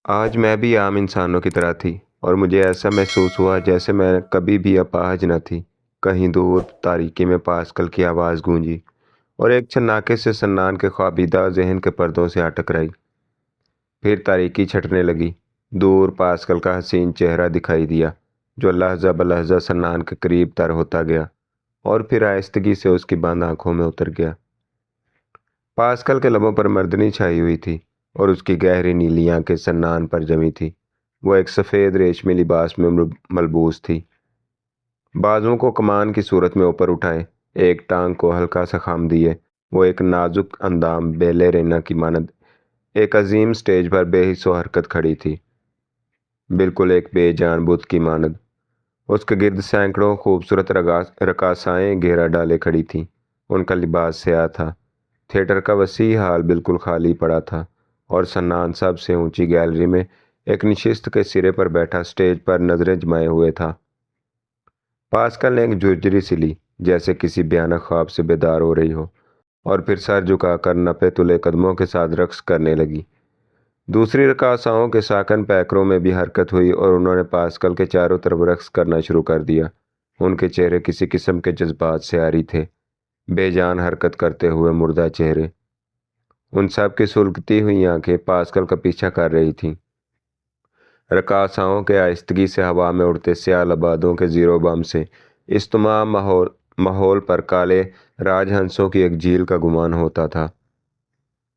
आज मैं भी आम इंसानों की तरह थी और मुझे ऐसा महसूस हुआ जैसे मैं कभी भी अपाहिज न थी। कहीं दूर तारीकी में पास्कल की आवाज़ गूंजी और एक छन्नाके से सन्नान के ख्वाबीदा जहन के पर्दों से आ टकराई। फिर तारीकी छटने लगी। दूर पास्कल का हसीन चेहरा दिखाई दिया, जो लहजा बलहजा सन्नान के करीब तर होता गया और फिर आहिस्तगी से उसकी बंद आंखों में उतर गया। पास्कल के लबों पर मर्दनी छाई हुई थी और उसकी गहरी नीली आंखें सन्नान पर जमी थी। वो एक सफ़ेद रेशमी लिबास में मलबूस थी, बाजुओं को कमान की सूरत में ऊपर उठाए, एक टांग को हल्का सा खाम दिए। वो एक नाजुक अंदाम बेले रेना की मानद एक अजीम स्टेज पर बेहिस्सो हरकत खड़ी थी, बिल्कुल एक बेजान बुत की मानद। उसके गिर्द सैकड़ों खूबसूरत रकासाएं घेरा डाले खड़ी थीं। उनका लिबास स्याह था। थिएटर का वसी हाल बिल्कुल खाली पड़ा था और सन्नान सबसे ऊंची गैलरी में एक निशिस्त के सिरे पर बैठा स्टेज पर नजरें जमाए हुए था। पास्कल ने एक झुरझुरी सी ली, जैसे किसी भयानक ख्वाब से बेदार हो रही हो, और फिर सर झुकाकर नपे तुले कदमों के साथ रक्स करने लगी। दूसरी रकासाओं के साकन पैकरों में भी हरकत हुई और उन्होंने पास्कल के चारों तरफ रक्स करना शुरू कर दिया। उनके चेहरे किसी किस्म के जज्बात से आरी थे, बेजान हरकत करते हुए मुर्दा चेहरे। उन सब की सुलगती हुई आंखें पास्कल का पीछा कर रही थीं। रकासाओं के आहिस्तगी से हवा में उड़ते स्याह लबादों के जीरो बम से इस तमाम माहौल माहौल पर काले राजहंसों की एक झील का गुमान होता था।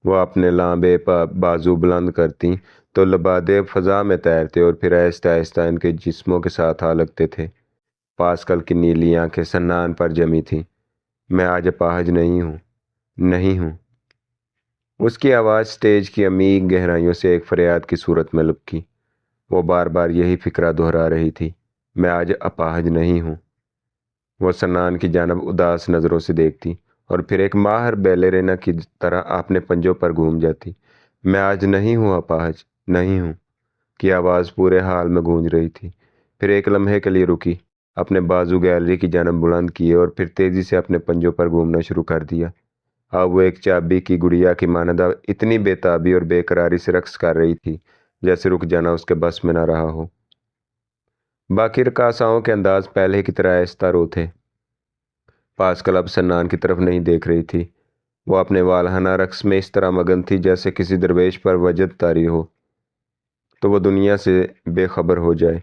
वह अपने लांबे बाजू बुलंद करती तो लबादे फजा में तैरते और फिर आहिस्ता आहिस्ता इनके जिस्मों के साथ आ लगते थे। पास्कल की नीली आंखें सन्नान पर जमी थीं। मैं आज अपाहज नहीं हूँ, नहीं हूँ। उसकी आवाज़ स्टेज की अमीग गहराइयों से एक फरियाद की सूरत में लपकी। वो बार बार यही फिक्रा दोहरा रही थी, मैं आज अपाहज नहीं हूँ। वो सन्नान की जानब उदास नज़रों से देखती और फिर एक माहिर बैलेरिना की तरह अपने पंजों पर घूम जाती। मैं आज नहीं हूँ अपाहज, नहीं हूँ की आवाज़ पूरे हाल में गूंज रही थी। फिर एक लम्हे के लिए रुकी, अपने बाजू गैलरी की जानब बुलंद किए और फिर तेज़ी से अपने पंजों पर घूमना शुरू कर दिया। अब वो एक चाबी की गुड़िया की मानदा इतनी बेताबी और बेकरारी से रक्स कर रही थी, जैसे रुक जाना उसके बस में न रहा हो। बाकी रकासाओं के अंदाज पहले की तरह आहिस्ता रो थे। पास्कल अब सन्नान की तरफ नहीं देख रही थी। वो अपने वालहना रक्स में इस तरह मगन थी जैसे किसी दरवेश पर वजद तारी हो तो वह दुनिया से बेखबर हो जाए।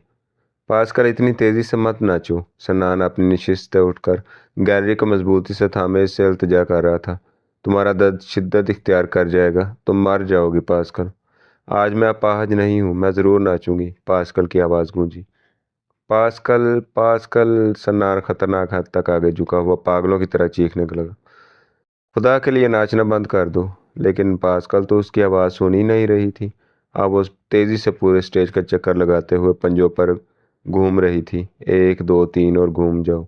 पास्कल इतनी तेजी से मत नाचो। सन्नान अपनी नशिस्त से उठकर गैलरी को मजबूती से थामे से इल्तिजा कर रहा था। तुम्हारा दर्द शिद्दत इख्तियार कर जाएगा, तुम मर जाओगी पास्कल। आज मैं अपाहज नहीं हूँ, मैं ज़रूर नाचूंगी, पास्कल की आवाज़ गूंजी। पास्कल पास्कल सन्नार खतरनाक हद तक आगे झुका हुआ पागलों की तरह चीखने लगा, खुदा के लिए नाचना बंद कर दो। लेकिन पास्कल तो उसकी आवाज़ सुन ही नहीं रही थी। अब वो तेज़ी से पूरे स्टेज का चक्कर लगाते हुए पंजों पर घूम रही थी। एक दो तीन और घूम जाओ।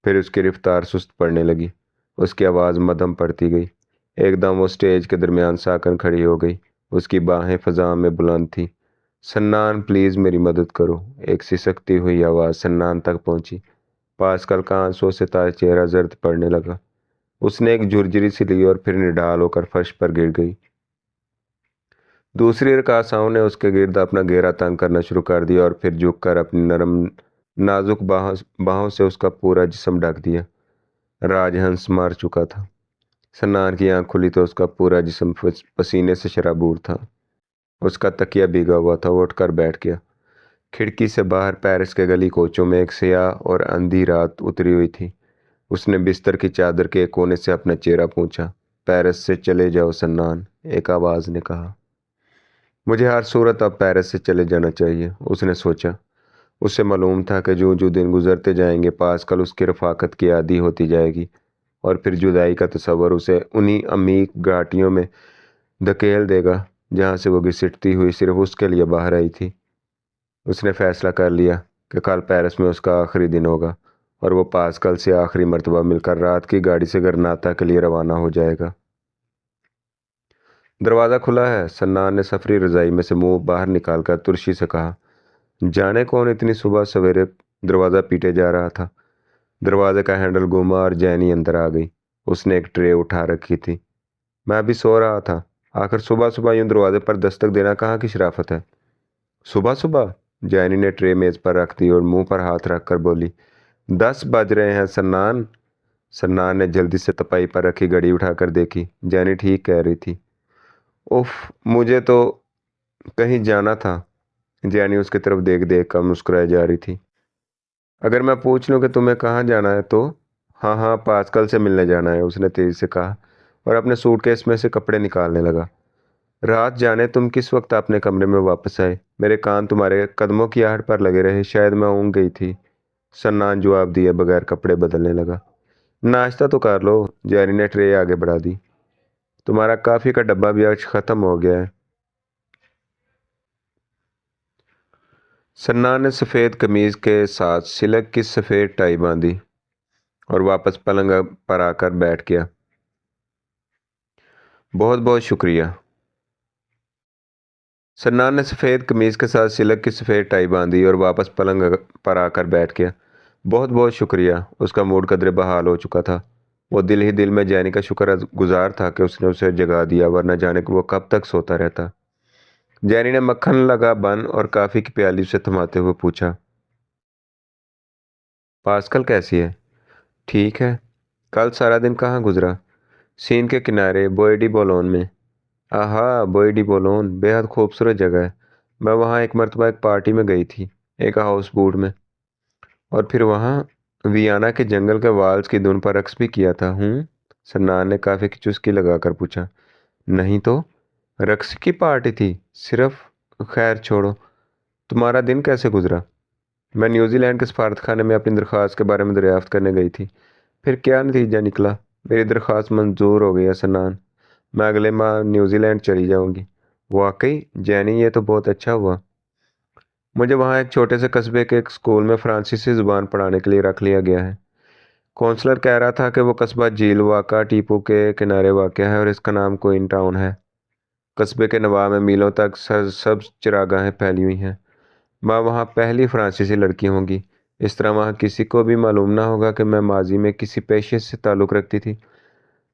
फिर उसकी रफ्तार सुस्त पड़ने लगी। उसकी आवाज़ मध्यम पड़ती गई। एकदम वो स्टेज के दरमियान साकन खड़ी हो गई। उसकी बाहें फजा में बुलंद थी। सन्नान, प्लीज़ मेरी मदद करो। एक सिसकती हुई आवाज़ सन्नान तक पहुंची। पास्कल का आंसुओं से तार चेहरा जर्द पड़ने लगा। उसने एक झुरझुरी सी ली और फिर निढाल होकर फर्श पर गिर गई। दूसरी रकासाओं ने उसके गिर्द अपना घेरा तंग करना शुरू कर दिया और फिर झुककर अपनी नरम नाजुक बाहों से उसका पूरा जिस्म ढक दिया। राजहंस मार चुका था। सन्नान की आंख खुली तो उसका पूरा जिस्म पसीने से शराबूर था। उसका तकिया भीगा हुआ था। वो उठकर बैठ गया। खिड़की से बाहर पेरिस के गली कोचों में एक स्याह और अंधी रात उतरी हुई थी। उसने बिस्तर की चादर के एक कोने से अपना चेहरा पूंछा। पेरिस से चले जाओ सन्नान, एक आवाज़ ने कहा। मुझे हर सूरत अब पेरिस से चले जाना चाहिए, उसने सोचा। उसे मालूम था कि जो जो दिन गुजरते जाएंगे पास्कल उसकी रफाकत की आदी होती जाएगी और फिर जुदाई का तस्वर उसे उन्हीं अमीक घाटियों में धकेल देगा जहाँ से वो घिसटती हुई सिर्फ उसके लिए बाहर आई थी। उसने फैसला कर लिया कि कल पेरिस में उसका आखिरी दिन होगा और वो पास्कल से आखिरी मर्तबा मिलकर रात की गाड़ी से गरनाता के लिए रवाना हो जाएगा। दरवाज़ा खुला है, सन्नान ने सफरी रजाई में से मुंह बाहर निकालकर तुरशी से कहा। जाने कौन इतनी सुबह सवेरे दरवाज़ा पीटे जा रहा था। दरवाजे का हैंडल घूमा और जैनी अंदर आ गई। उसने एक ट्रे उठा रखी थी। मैं अभी सो रहा था, आखिर सुबह सुबह यूं दरवाजे पर दस्तक देना कहाँ की शराफत है। सुबह सुबह? जैनी ने ट्रे मेज पर रख दी और मुंह पर हाथ रखकर बोली, 10 बज रहे हैं सन्नान। सन्नान ने जल्दी से तपाई पर रखी घड़ी उठाकर देखी। जैनी ठीक कह रही थी। उफ, मुझे तो कहीं जाना था। जैनी उसकी तरफ देख देख कर मुस्कुराई जा रही थी। अगर मैं पूछ लूं कि तुम्हें कहाँ जाना है तो? हाँ हाँ, पास्कल से मिलने जाना है, उसने तेजी से कहा और अपने सूटकेस में से कपड़े निकालने लगा। रात जाने तुम किस वक्त अपने कमरे में वापस आए। मेरे कान तुम्हारे कदमों की आहट पर लगे रहे, शायद मैं ऊँघ गई थी। सन्नान जवाब दिए बगैर कपड़े बदलने लगा। नाश्ता तो कर लो। जैनी ने ट्रे आगे बढ़ा दी। तुम्हारा कॉफी का डब्बा भी आज खत्म हो गया है। सन्नान ने सफ़ेद कमीज के साथ सिल्क की सफ़ेद टाई बांधी और वापस पलंग पर आकर बैठ गया। बहुत बहुत शुक्रिया। सन्नान ने सफ़ेद कमीज के साथ सिल्क की सफ़ेद टाई बांधी और वापस पलंग पर आकर बैठ गया। बहुत बहुत शुक्रिया। उसका मूड कदरे बहाल हो चुका था। वो दिल ही दिल में जैनी का शुक्रगुजार था कि उसने उसे जगा दिया, वरना जाने को वो कब तक सोता रहता। जैनी ने मक्खन लगा बन और कॉफ़ी की प्याली से थमाते हुए पूछा, पास्कल कैसी है? ठीक है। कल सारा दिन कहाँ गुजरा? सीन के किनारे बोएडी बोलोन में। आहा, बोएडी बोलोन बेहद खूबसूरत जगह है। मैं वहाँ एक मरतबा एक पार्टी में गई थी, एक हाउस बोट में। और फिर वहाँ वियना के जंगल के वाल्स की धुन पर रक्स भी किया था। सन्नान ने काफ़ी की चुस्की लगाकर पूछा। नहीं तो? रक्स की पार्टी थी सिर्फ? खैर छोड़ो। तुम्हारा दिन कैसे गुजरा? मैं न्यूजीलैंड के सफारतखाने में अपनी दरख्वास्त के बारे में दरियाफ्त करने गई थी। फिर क्या नतीजा निकला? मेरी दरख्वास्त मंजूर हो गई है सन्नान। मैं अगले माह न्यूजीलैंड चली जाऊंगी। वाकई? जैनी, ये तो बहुत अच्छा हुआ। मुझे वहाँ एक छोटे से कस्बे के एक स्कूल में फ्रांसीसी ज़ुबान पढ़ाने के लिए रख लिया गया है। कौंसलर कह रहा था कि वो कस्बा झील वाका टीपू के किनारे वाक़या है और इसका नाम क्वीन टाउन है। कस्बे के नवा में मीलों तक सरसब्ज चरागाहें फैली हुई हैं। माँ वहाँ पहली फ्रांसीसी लड़की होंगी। इस तरह वहाँ किसी को भी मालूम ना होगा कि मैं माजी में किसी पेशे से ताल्लुक़ रखती थी।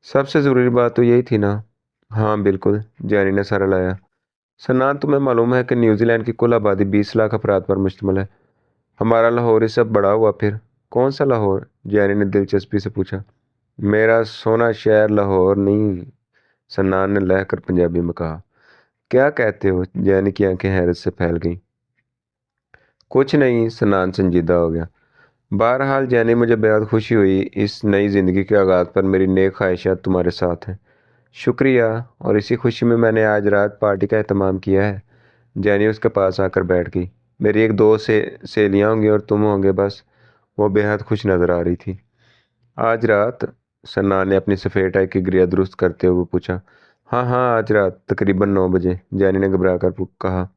सबसे ज़रूरी बात तो यही थी ना। हाँ बिल्कुल, जैनी ने सर हिलाया। सन्नान, तुम्हें मालूम है कि न्यूजीलैंड की कुल आबादी 20 लाख अफराद पर मुश्तमिल है। हमारा लाहौर इससे बड़ा हुआ फिर। कौन सा लाहौर? जैनी ने दिलचस्पी से पूछा। मेरा सोना शहर लाहौर नहीं, सन्नान ने लहकर पंजाबी में कहा। क्या कहते हो? जैनी की आंखें हैरत से फैल गईं। कुछ नहीं, सन्नान संजीदा हो गया। बहरहाल जैनी, मुझे बेहद खुशी हुई इस नई ज़िंदगी के आगाज़ पर मेरी नेक ख्वाहिशात तुम्हारे साथ हैं। शुक्रिया। और इसी खुशी में मैंने आज रात पार्टी का एहतमाम किया है। जैनी उसके पास आकर बैठ गई। मेरी एक दो सहेलियाँ होंगी और तुम होंगे बस। वो बेहद खुश नज़र आ रही थी। आज रात? सन्नान ने अपनी सफ़ेद टाई की ग्रिया दुरुस्त करते हुए पूछा। हाँ हाँ, आज रात तकरीबन 9 बजे, जैनी ने घबरा कर कहा।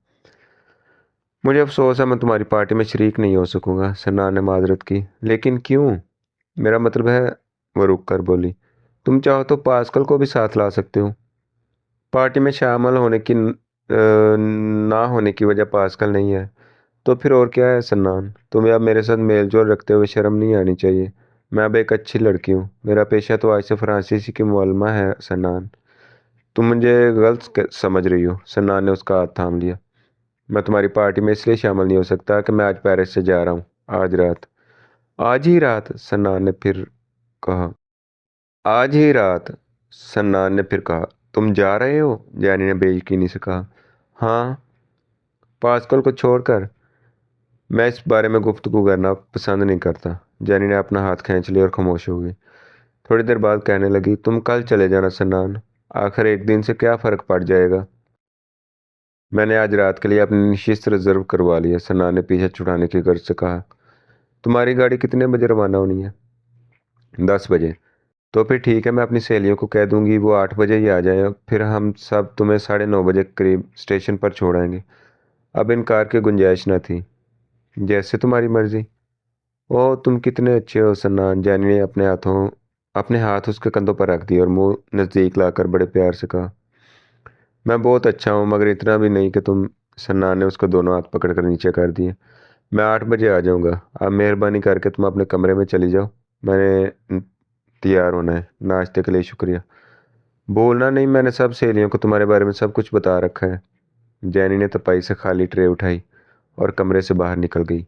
मुझे अफसोस है मैं तुम्हारी पार्टी में शरीक नहीं हो सकूंगा, सन्नान ने माजरत की। लेकिन क्यों? मेरा मतलब है, वो रुक कर बोली, तुम चाहो तो पास्कल को भी साथ ला सकते हो। पार्टी में शामिल होने की ना होने की वजह पास्कल नहीं है तो फिर और क्या है? सन्नान, तुम्हें अब मेरे साथ मेलजोल रखते हुए शर्म नहीं आनी चाहिए। मैं अब एक अच्छी लड़की हूँ। मेरा पेशा तो आज से फ्रांसीसी की मुअल्लिमा है। सन्नान, तुम मुझे गलत समझ रही हो। सन्नान ने उसका हाथ थाम लिया। मैं तुम्हारी पार्टी में इसलिए शामिल नहीं हो सकता कि मैं आज पेरिस से जा रहा हूँ। आज रात। आज ही रात? सन्नान ने फिर कहा। आज ही रात, सन्नान ने फिर कहा। तुम जा रहे हो? जैनी ने बेयकीनी से कहा। हाँ। पास्कल को छोड़कर? मैं इस बारे में गुफ्तगू करना पसंद नहीं करता। जैनी ने अपना हाथ खींच लिया और खामोश हो गई। थोड़ी देर बाद कहने लगी, तुम कल चले जाना सन्नान। आखिर एक दिन से क्या फ़र्क पड़ जाएगा। मैंने आज रात के लिए अपनी नशिस्त रिजर्व करवा ली है, सन्नान ने पीछे छुड़ाने की गर्ज से कहा। तुम्हारी गाड़ी कितने बजे रवाना होनी है? 10 बजे। तो फिर ठीक है, मैं अपनी सहेलियों को कह दूंगी वो 8 बजे ही आ जाएं। फिर हम सब तुम्हें 9:30 बजे करीब स्टेशन पर छोड़ाएंगे। अब इनकार की गुंजाइश न थी। जैसे तुम्हारी मर्जी। ओह, तुम कितने अच्छे हो सन्नान। जैनी ने अपने हाथ उसके कंधों पर रख दिए और मुंह नज़दीक लाकर बड़े प्यार से कहा। मैं बहुत अच्छा हूँ, मगर इतना भी नहीं कि तुम। सन्नान ने उसको दोनों हाथ पकड़कर नीचे कर दिए। मैं 8 बजे आ जाऊँगा। अब मेहरबानी करके तुम अपने कमरे में चली जाओ। मैंने तैयार होना है। नाश्ते के लिए शुक्रिया। बोलना नहीं, मैंने सब सहेलियों को तुम्हारे बारे में सब कुछ बता रखा है। जैनी ने तपाई से खाली ट्रे उठाई और कमरे से बाहर निकल गई।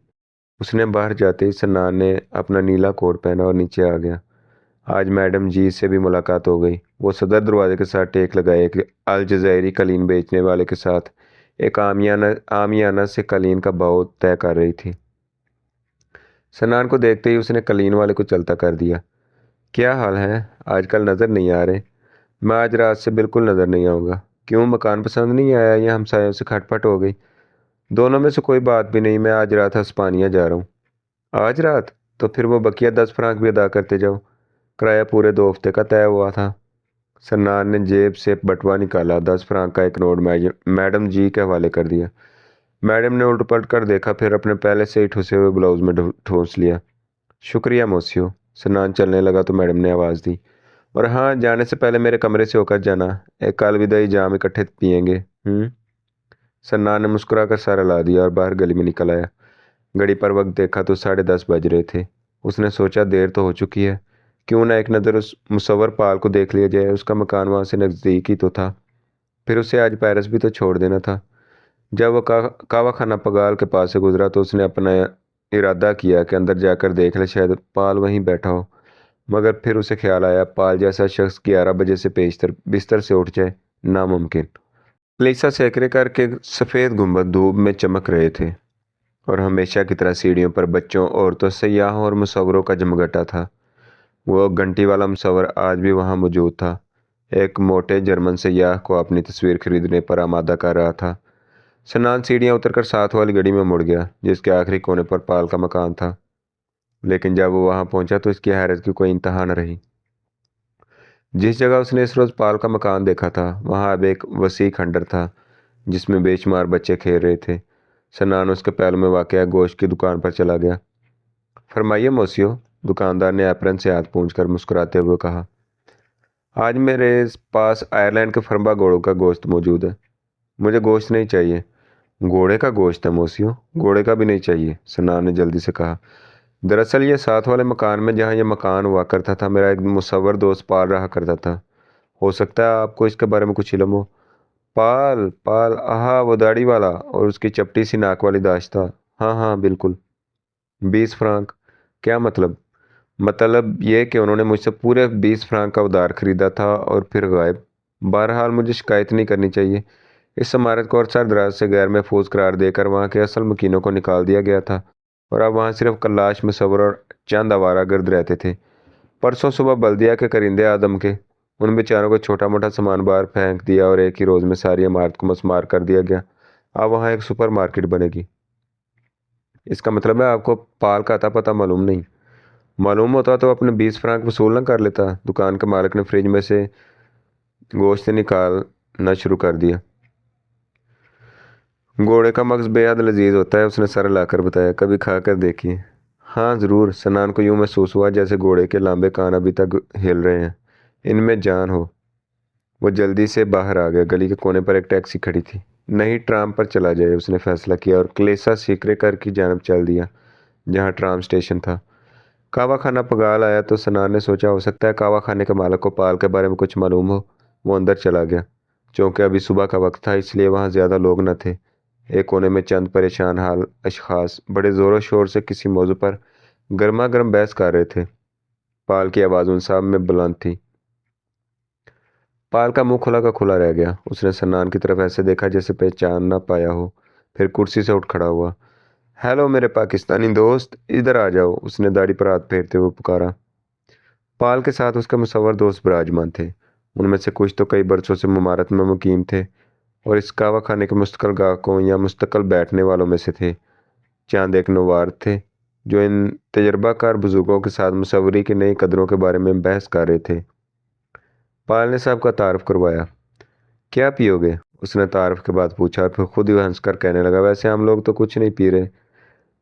उसने बाहर जाते ही सन्नान ने अपना नीला कोट पहना और नीचे आ गया। आज मैडम जी से भी मुलाकात हो गई। वो सदर दरवाजे के साथ टेक लगाए एक अल जज़ायरी कलीन बेचने वाले के साथ एक आमियाना से कलीन का भाव तय कर रही थी। सन्नान को देखते ही उसने कलीन वाले को चलता कर दिया। क्या हाल है? आजकल नज़र नहीं आ रहे। मैं आज रात से बिल्कुल नज़र नहीं आऊँगा। क्यों, मकान पसंद नहीं आया या हमसायों से खटपट हो गई? दोनों में से कोई बात भी नहीं। मैं आज रात हस्पानिया जा रहा हूँ। आज रात? तो फिर वो बकिया 10 फ्रांक भी अदा करते जाओ। किराया पूरे 2 हफ्ते का तय हुआ था। सन्नान ने जेब से बटुआ निकाला, 10 फ्रांक का एक नोट मैडम जी के हवाले कर दिया। मैडम ने उल्ट पलट कर देखा, फिर अपने पहले से ही ठुसे हुए ब्लाउज में ठूंस लिया। शुक्रिया मोसियो। सन्नान चलने लगा तो मैडम ने आवाज़ दी, और हाँ, जाने से पहले मेरे कमरे से होकर जाना। एक अलविदाई जाम इकट्ठे पियेंगे। सन्नान ने मुस्कुराकर सारा ला दिया और बाहर गली में निकल आया। घड़ी पर वक्त देखा तो 10:30 बज रहे थे। उसने सोचा देर तो हो चुकी है, क्यों ना एक नज़र उस मुसव्वर पाल को देख लिया जाए। उसका मकान वहाँ से नज़दीक ही तो था। फिर उसे आज पेरिस भी तो छोड़ देना था। जब वह कावा खाना पगाल के पास से गुजरा तो उसने अपना इरादा किया कि अंदर जाकर देख ले, शायद पाल वहीं बैठा हो। मगर फिर उसे ख्याल आया, पाल जैसा शख्स 11 बजे से पेशतर बिस्तर से उठ जाए, नामुमकिन। कलीसा सैकड़े करके सफ़ेद गुंबद धूप में चमक रहे थे, और हमेशा की तरह सीढ़ियों पर बच्चों, औरतों, सयाहों और मुसव्वरों का जमघटा था। वो घंटी वाला मुसव्वर आज भी वहाँ मौजूद था। एक मोटे जर्मन सयाह को अपनी तस्वीर खरीदने पर आमादा कर रहा था। सन्नान सीढ़ियाँ उतरकर साथ वाली गली में मुड़ गया, जिसके आखिरी कोने पर पाल का मकान था। लेकिन जब वो वहाँ पहुंचा तो इसकी हैरत की कोई इंतहा न रही। जिस जगह उसने इस रोज़ पाल का मकान देखा था, वहाँ अब एक वसी खंडर था जिसमें बेशुमार बच्चे खेल रहे थे। सन्नान उसके पहलू में वाक़या गोश्त की दुकान पर चला गया। फरमाइए मोसियो, दुकानदार ने एप्रन से हाथ पूंछकर मुस्कुराते हुए कहा। आज मेरे पास आयरलैंड के फरम्बा घोड़ों का गोश्त मौजूद है। मुझे गोश्त नहीं चाहिए। घोड़े का गोश्त है मोसियो? घोड़े का भी नहीं चाहिए, सन्नान ने जल्दी से कहा। दरअसल ये साथ वाले मकान में जहाँ ये मकान हुआ करता था, मेरा एक मुसव्वर दोस्त पाल रहा करता था। हो सकता है आपको इसके बारे में कुछ इल्म हो। पाल पाल, आहा, वो दाढ़ी वाला और उसकी चपटी सी नाक वाली दाश्ता। हाँ हाँ बिल्कुल। 20 फ्रांक? क्या मतलब? मतलब ये कि उन्होंने मुझसे पूरे 20 फ्रांक का उधार खरीदा था और फिर गायब। बहरहाल मुझे शिकायत नहीं करनी चाहिए। इस इमारत को और सरदराज से गैर महफूज करार देकर वहाँ के असल मकीनों को निकाल दिया गया था, और अब वहाँ सिर्फ कल्लाश, मुसव्वर और चंद आवारा गर्द रहते थे। परसों सुबह बल्दिया के करिंदे आदम के उन बेचारों को छोटा मोटा सामान बाहर फेंक दिया और एक ही रोज़ में सारी इमारत को मस्मार कर दिया गया। अब वहाँ एक सुपर मार्केट बनेगी। इसका मतलब है आपको पाल का अता पता मालूम नहीं? मालूम होता तो अपने 20 फ्रांक वसूल न कर लेता। दुकान के मालिक ने फ्रिज में से गोश्त निकालना शुरू कर दिया। घोड़े का मगज़ बेहद लजीज होता है, उसने सर लाकर बताया। कभी खा कर देखिए। हाँ ज़रूर। सन्नान को यूँ महसूस हुआ जैसे घोड़े के लंबे कान अभी तक हिल रहे हैं, इनमें जान हो। वो जल्दी से बाहर आ गया। गली के कोने पर एक टैक्सी खड़ी थी। नहीं, ट्राम पर चला जाए, उसने फैसला किया और क्लेसा सीकरे कर की जानब चल दिया, जहाँ ट्राम स्टेशन था। कावा खाना पगाल आया तो सन्नान ने सोचा, हो सकता है कावा खाने के मालिक को पाल के बारे में कुछ मालूम हो। वो अंदर चला गया। चूँकि अभी सुबह का वक्त था, इसलिए वहाँ ज़्यादा लोग न थे। एक कोने में चंद परेशान हाल अशखास बड़े ज़ोरों शोर से किसी मौजू पर गर्मा गर्म बहस कर रहे थे। पाल की आवाज़ उन सब में बुलंद थी। पाल का मुंह खुला का खुला रह गया। उसने सन्नान की तरफ ऐसे देखा जैसे पहचान ना पाया हो, फिर कुर्सी से उठ खड़ा हुआ। हेलो मेरे पाकिस्तानी दोस्त, इधर आ जाओ, उसने दाढ़ी पर हाथ फेरते हुए पुकारा। पाल के साथ उसके मुसव्वर दोस्त विराजमान थे। उनमें से कुछ तो कई बरसों से इमारत में मुकीम थे और इस कहवा खाने के मुस्तकिल गाहकों या मुस्तकिल बैठने वालों में से थे। चंद एक नवार थे जो इन तजर्बाकार बुजुर्गों के साथ मुसव्वरी की नई कदरों के बारे में बहस कर रहे थे। पाल ने साहब का तारफ़ करवाया। क्या पियोगे? उसने तारफ़ के बाद पूछा और फिर खुद ही हंसकर कहने लगा, वैसे हम लोग तो कुछ नहीं पी रहे।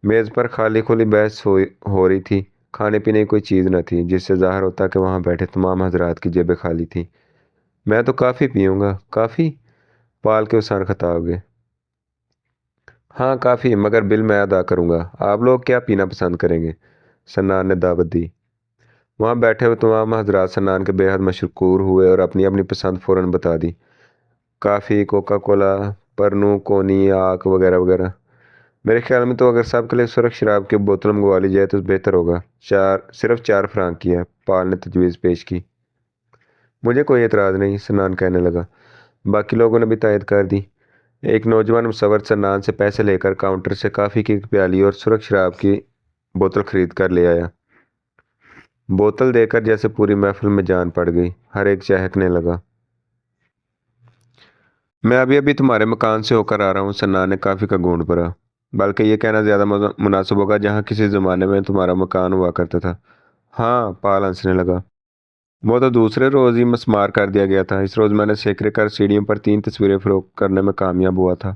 मेज़ पर खाली खुली बहस हो रही थी। खाने पीने की कोई चीज़ न थी, जिससे ज़ाहिर होता कि वहाँ बैठे तमाम हजरात की जेबें खाली थीं। मैं तो काफ़ी पीऊँगा। काफ़ी? पाल के उसान खता हो गए। हाँ काफ़ी, मगर बिल मैं अदा करूँगा। आप लोग क्या पीना पसंद करेंगे? सन्नान ने दावत दी। वहाँ बैठे हुए तमाम हजरात सन्नान के बेहद मशकूर हुए और अपनी अपनी पसंद फ़ौरन बता दी। काफ़ी, कोका कोला, परनू, कोनी, आक वगैरह वगैरह। मेरे ख्याल में तो अगर सब के लिए सुरख शराब की बोतल मंगवा ली जाए तो बेहतर होगा। सिर्फ 4 फ्रांक की है, पाल ने तजवीज़ पेश की। मुझे कोई एतराज़ नहीं, सन्नान कहने लगा। बाकी लोगों ने भी तायद कर दी। एक नौजवान मुसव्वर सन्नान से पैसे लेकर काउंटर से काफ़ी की प्याली और सुरख शराब की बोतल खरीद कर ले आया। बोतल देकर जैसे पूरी महफिल में जान पड़ गई। हर एक चहकने लगा। मैं अभी अभी तुम्हारे मकान से होकर आ रहा हूँ, सन्नान ने काफ़ी का घूंट भरा। बल्कि ये कहना ज़्यादा मुनासिब होगा, जहाँ किसी ज़माने में तुम्हारा मकान हुआ करता था। हाँ, पाल हंसने लगा। वो तो दूसरे रोज़ ही मस्मार कर दिया गया था। इस रोज़ मैंने सेकरे कर सीढ़ियों पर 3 तस्वीरें फ़रोख्त करने में कामयाब हुआ था।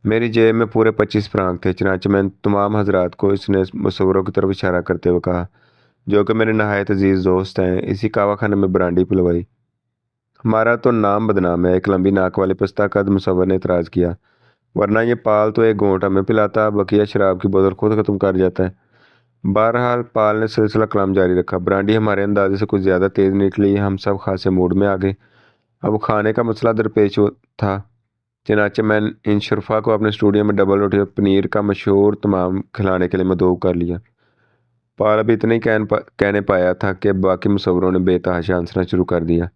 मेरी जेब में पूरे 25 फ्रांक थे। चनांचे मैंने तमाम हजरात को इसने मुसव्वरों की तरफ इशारा करते हुए कहा, जो कि मेरे नहायत अजीज़ दोस्त हैं। इसी कावा खाने में ब्रांडी पिलवाई। हमारा तो नाम बदनाम है, एक लंबी नाक वाले पस्ता कद मुसव्वर ने इतराज़ किया। वरना ये पाल तो एक घूंट हमें पिलाता, बकिया शराब की बोतल खुद ख़त्म कर जाता है। बहरहाल पाल ने सिलसिला कलाम जारी रखा। ब्रांडी हमारे अंदाजे से कुछ ज़्यादा तेज़ निकली। हम सब खासे मूड में आ गए। अब खाने का मसला दरपेश था। चनाचे मैंने इन शुरफा को अपने स्टूडियो में डबल रोटी और पनीर का मशहूर तमाम खिलाने के लिए मदऊ कर लिया। पाल अभी इतना ही कहने पाया था कि बाकी मुसव्वरों ने बेतहाशा हंसना शुरू कर दिया।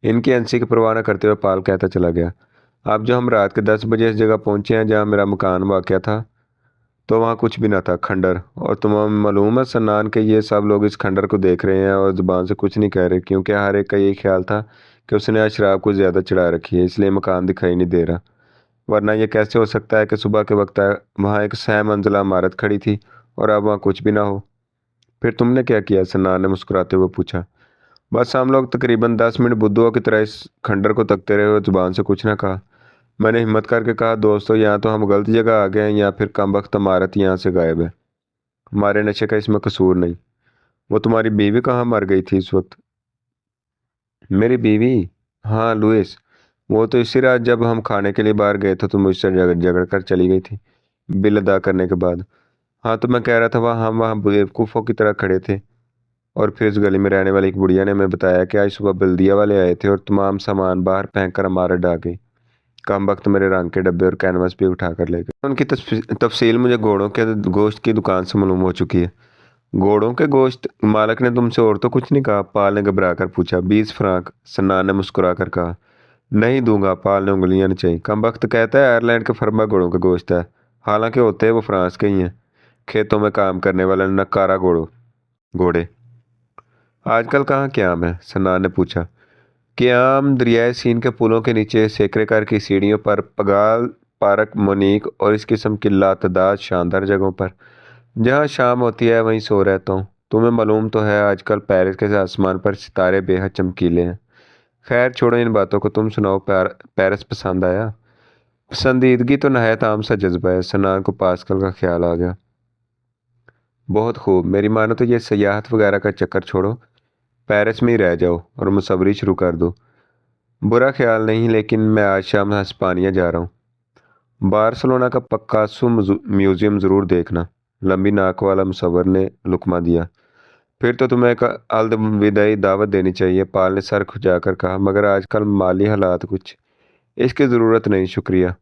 इनकी हंसी की परवाह न करते हुए पाल कहता चला गया, अब जो हम रात के 10 बजे इस जगह पहुंचे हैं जहां मेरा मकान वाक़या था, तो वहां कुछ भी न था, खंडर। और तुम्हें मालूम है सन्नान के ये सब लोग इस खंडर को देख रहे हैं और ज़ुबान से कुछ नहीं कह रहे, क्योंकि हर एक का यही ख्याल था कि उसने आज शराब को ज़्यादा चढ़ा रखी है, इसलिए मकान दिखाई नहीं दे रहा। वरना यह कैसे हो सकता है कि सुबह के वक्त वहाँ एक 6 मंजिला इमारत खड़ी थी और अब वहाँ कुछ भी ना हो। फिर तुमने क्या किया? सन्नान ने मुस्कुराते हुए पूछा। बस हम लोग तकरीबन 10 मिनट बुद्धुओं की तरह इस खंडर को तकते रहे और जुबान से कुछ ना कहा। मैंने हिम्मत करके कहा, दोस्तों यहाँ तो हम गलत जगह आ गए हैं, या फिर कमबख्त इमारत यहाँ से गायब है। हमारे नशे का इसमें कसूर नहीं। वो तुम्हारी बीवी कहाँ मर गई थी इस वक्त? मेरी बीवी? हाँ, लुइस। वो तो इसी रात जब हम खाने के लिए बाहर गए थे तो मुझसे झगड़ कर चली गई थी, बिल अदा करने के बाद। हाँ, तो मैं कह रहा था, हम वहाँ बेवकूफ़ों की तरह खड़े थे और फिर इस गली में रहने वाली एक बुढ़िया ने हमें बताया कि आज सुबह बल्दिया वाले आए थे और तमाम सामान बाहर फेंक कर इमारत ढा गई। कम वक्त मेरे रंग के डब्बे और कैनवस भी उठा कर ले गए। उनकी तफसील मुझे घोड़ों के गोश्त की दुकान से मालूम हो चुकी है। घोड़ों के गोश्त? मालिक ने तुमसे और तो कुछ नहीं कहा? पाल ने घबरा कर पूछा। 20 फ्रांक, सन्नान ने मुस्कुरा कर कहा। नहीं दूंगा, पाल ने उंगलियां नचाई। कम वक्त कहता है आयरलैंड के फर्मा घोड़ों का गोश्त है, हालांकि होते हैं वो फ्रांस के ही हैं, खेतों में काम करने वाले नकारा घोड़े। आजकल कहाँ क़याम है? सन्नान ने पूछा। क़याम दरियाए सीन के पुलों के नीचे सेक्रेकर की सीढ़ियों पर, पगाल, पार्क मोनिक और इस किस्म की लातदाद शानदार जगहों पर। जहाँ शाम होती है वहीं सो रहता हूँ। तुम्हें मालूम तो है आजकल पेरिस के आसमान पर सितारे बेहद चमकीले हैं। खैर छोड़ो इन बातों को, तुम सुनाओ, पेरिस पसंद आया? पसंदीदगी तो नहायत आम सा जज्बा है। सन्नान को पास्कल का ख्याल आ गया। बहुत खूब, मेरी मानो तो ये सयाहत वगैरह का चक्कर छोड़ो, पेरिस में ही रह जाओ और मुसवरी शुरू कर दो। बुरा ख्याल नहीं, लेकिन मैं आज शाम हिस्पानिया जा रहा हूँ। बार्सिलोना का पिकासो म्यूज़ियम ज़रूर देखना। लंबी नाक वाला मुसव्वर ने लुकमा दिया। फिर तो तुम्हें एक अलविदाई दावत देनी चाहिए, पाल ने सर खुजाकर कहा, मगर आजकल माली हालात कुछ। इसकी ज़रूरत नहीं, शुक्रिया।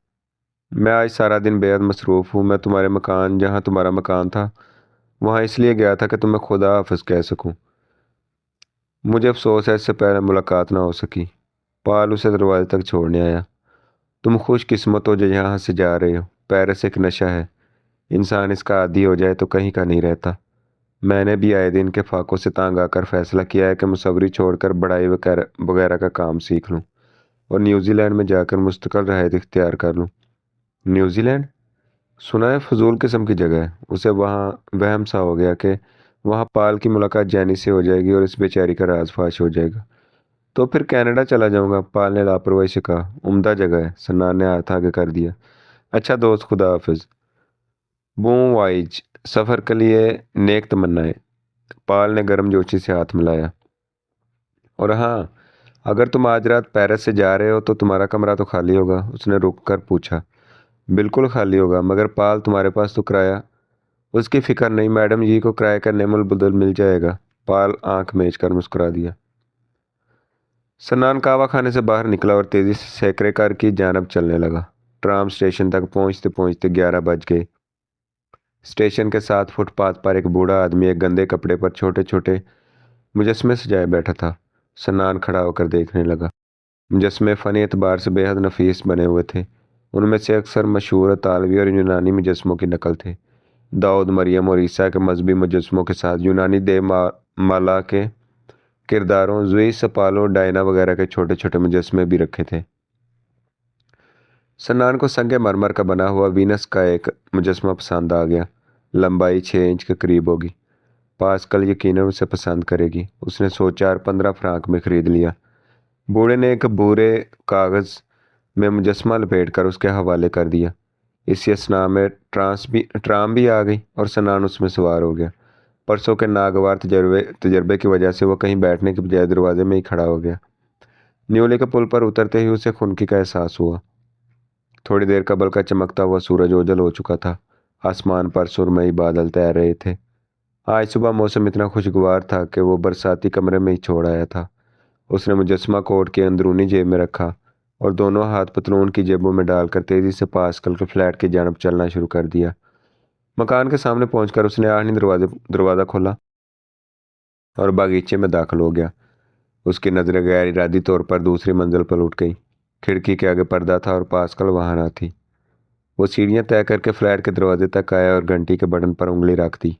मैं आज सारा दिन बेहद मसरूफ़ हूँ। मैं तुम्हारे मकान, जहाँ तुम्हारा मकान था, वहाँ इसलिए गया था कि तुम्हें खुदा हाफिज़ कह सकूँ। मुझे अफसोस है इससे पहले मुलाकात ना हो सकी। पाल उसे दरवाजे तक छोड़ने आया। तुम खुशकिस्मत हो जो यहाँ से जा रहे हो। पेरिस एक नशा है, इंसान इसका आदी हो जाए तो कहीं का नहीं रहता। मैंने भी आए दिन के फाकों से तांग आकर फैसला किया है कि मुसवरी छोड़कर बढ़ाई वगैरह का काम सीख लूँ और न्यूजीलैंड में जाकर मुस्तकिल रहायत इख्तियार कर लूँ। न्यूजीलैंड? सुना है फजूल किस्म की जगह है। उसे वहाँ वहम सा हो गया कि वहाँ पाल की मुलाकात जैनी से हो जाएगी और इस बेचारी का राज फाश हो जाएगा। तो फिर कनाडा चला जाऊंगा, पाल ने लापरवाही से कहा। उम्दा जगह है, सन्नान ने हाथ आगे कर दिया। अच्छा दोस्त, खुदा हाफिज। बूम वाइज, सफ़र के लिए नेक तमन्नाएं। पाल ने गर्मजोशी से हाथ मिलाया। और हाँ, अगर तुम आज रात पेरिस से जा रहे हो तो तुम्हारा कमरा तो खाली होगा? उसने रुक कर पूछा। बिल्कुल खाली होगा, मगर पाल तुम्हारे पास तो किराया। उसकी फिक्र नहीं, मैडम जी को किराए का नेमल बदल मिल जाएगा। पाल आंख मेज कर मुस्कुरा दिया। सन्नान कहवा खाने से बाहर निकला और तेजी से सैकड़े कार की जानब चलने लगा। ट्राम स्टेशन तक पहुंचते पहुंचते 11 बज गए। स्टेशन के साथ फुटपाथ पर एक बूढ़ा आदमी एक गंदे कपड़े पर छोटे छोटे मुजस्मे सजाए बैठा था। सन्नान खड़ा होकर देखने लगा। मुजस्मे फ़नी एतबार से बेहद नफीस बने हुए थे। उनमें से अक्सर मशहूर तालवी और यूनानी मुजस्मों की नकल थे। दाऊद, मरियम और ईसा के मजहबी मुजस्मों के साथ यूनानी माला के किरदारों जुइस, अपोलो, डायना वगैरह के छोटे छोटे मुजस्मे भी रखे थे। सन्नान को संगे मरमर का बना हुआ वीनस का एक मुजस्मा पसंद आ गया। लंबाई 6 इंच के करीब होगी। पास्कल यकीनन उसे पसंद करेगी, उसने सोचा और 15 फ्रांक में खरीद लिया। बूढ़े ने एक भूरे कागज़ में मुजस्मा लपेट कर उसके हवाले कर दिया। इसी असना में ट्राम भी आ गई और सन्नान उसमें सवार हो गया। परसों के नागवार तजर्बे की वजह से वह कहीं बैठने के बजाय दरवाजे में ही खड़ा हो गया। न्यूले के पुल पर उतरते ही उसे खुनकी का एहसास हुआ। थोड़ी देर कबल का चमकता हुआ सूरज ओझल हो चुका था। आसमान पर सुरमई बादल तैर रहे थे। आज सुबह मौसम इतना खुशगवार था कि वो बरसाती कमरे में ही छोड़ आया था। उसने मुजस्मा कोट के अंदरूनी जेब में रखा और दोनों हाथ पतलून की जेबों में डालकर तेजी से पास्कल के फ्लैट की जानब चलना शुरू कर दिया। मकान के सामने पहुंचकर उसने आहनी दरवाज़ा खोला और बागीचे में दाखिल हो गया। उसकी नज़रें गैर इरादी तौर पर दूसरी मंजिल पर उठ गई। खिड़की के आगे पर्दा था और पास्कल वहां ना थी। वो सीढ़ियां तय करके फ्लैट के दरवाजे तक आया और घंटी के बटन पर उंगली रख दी।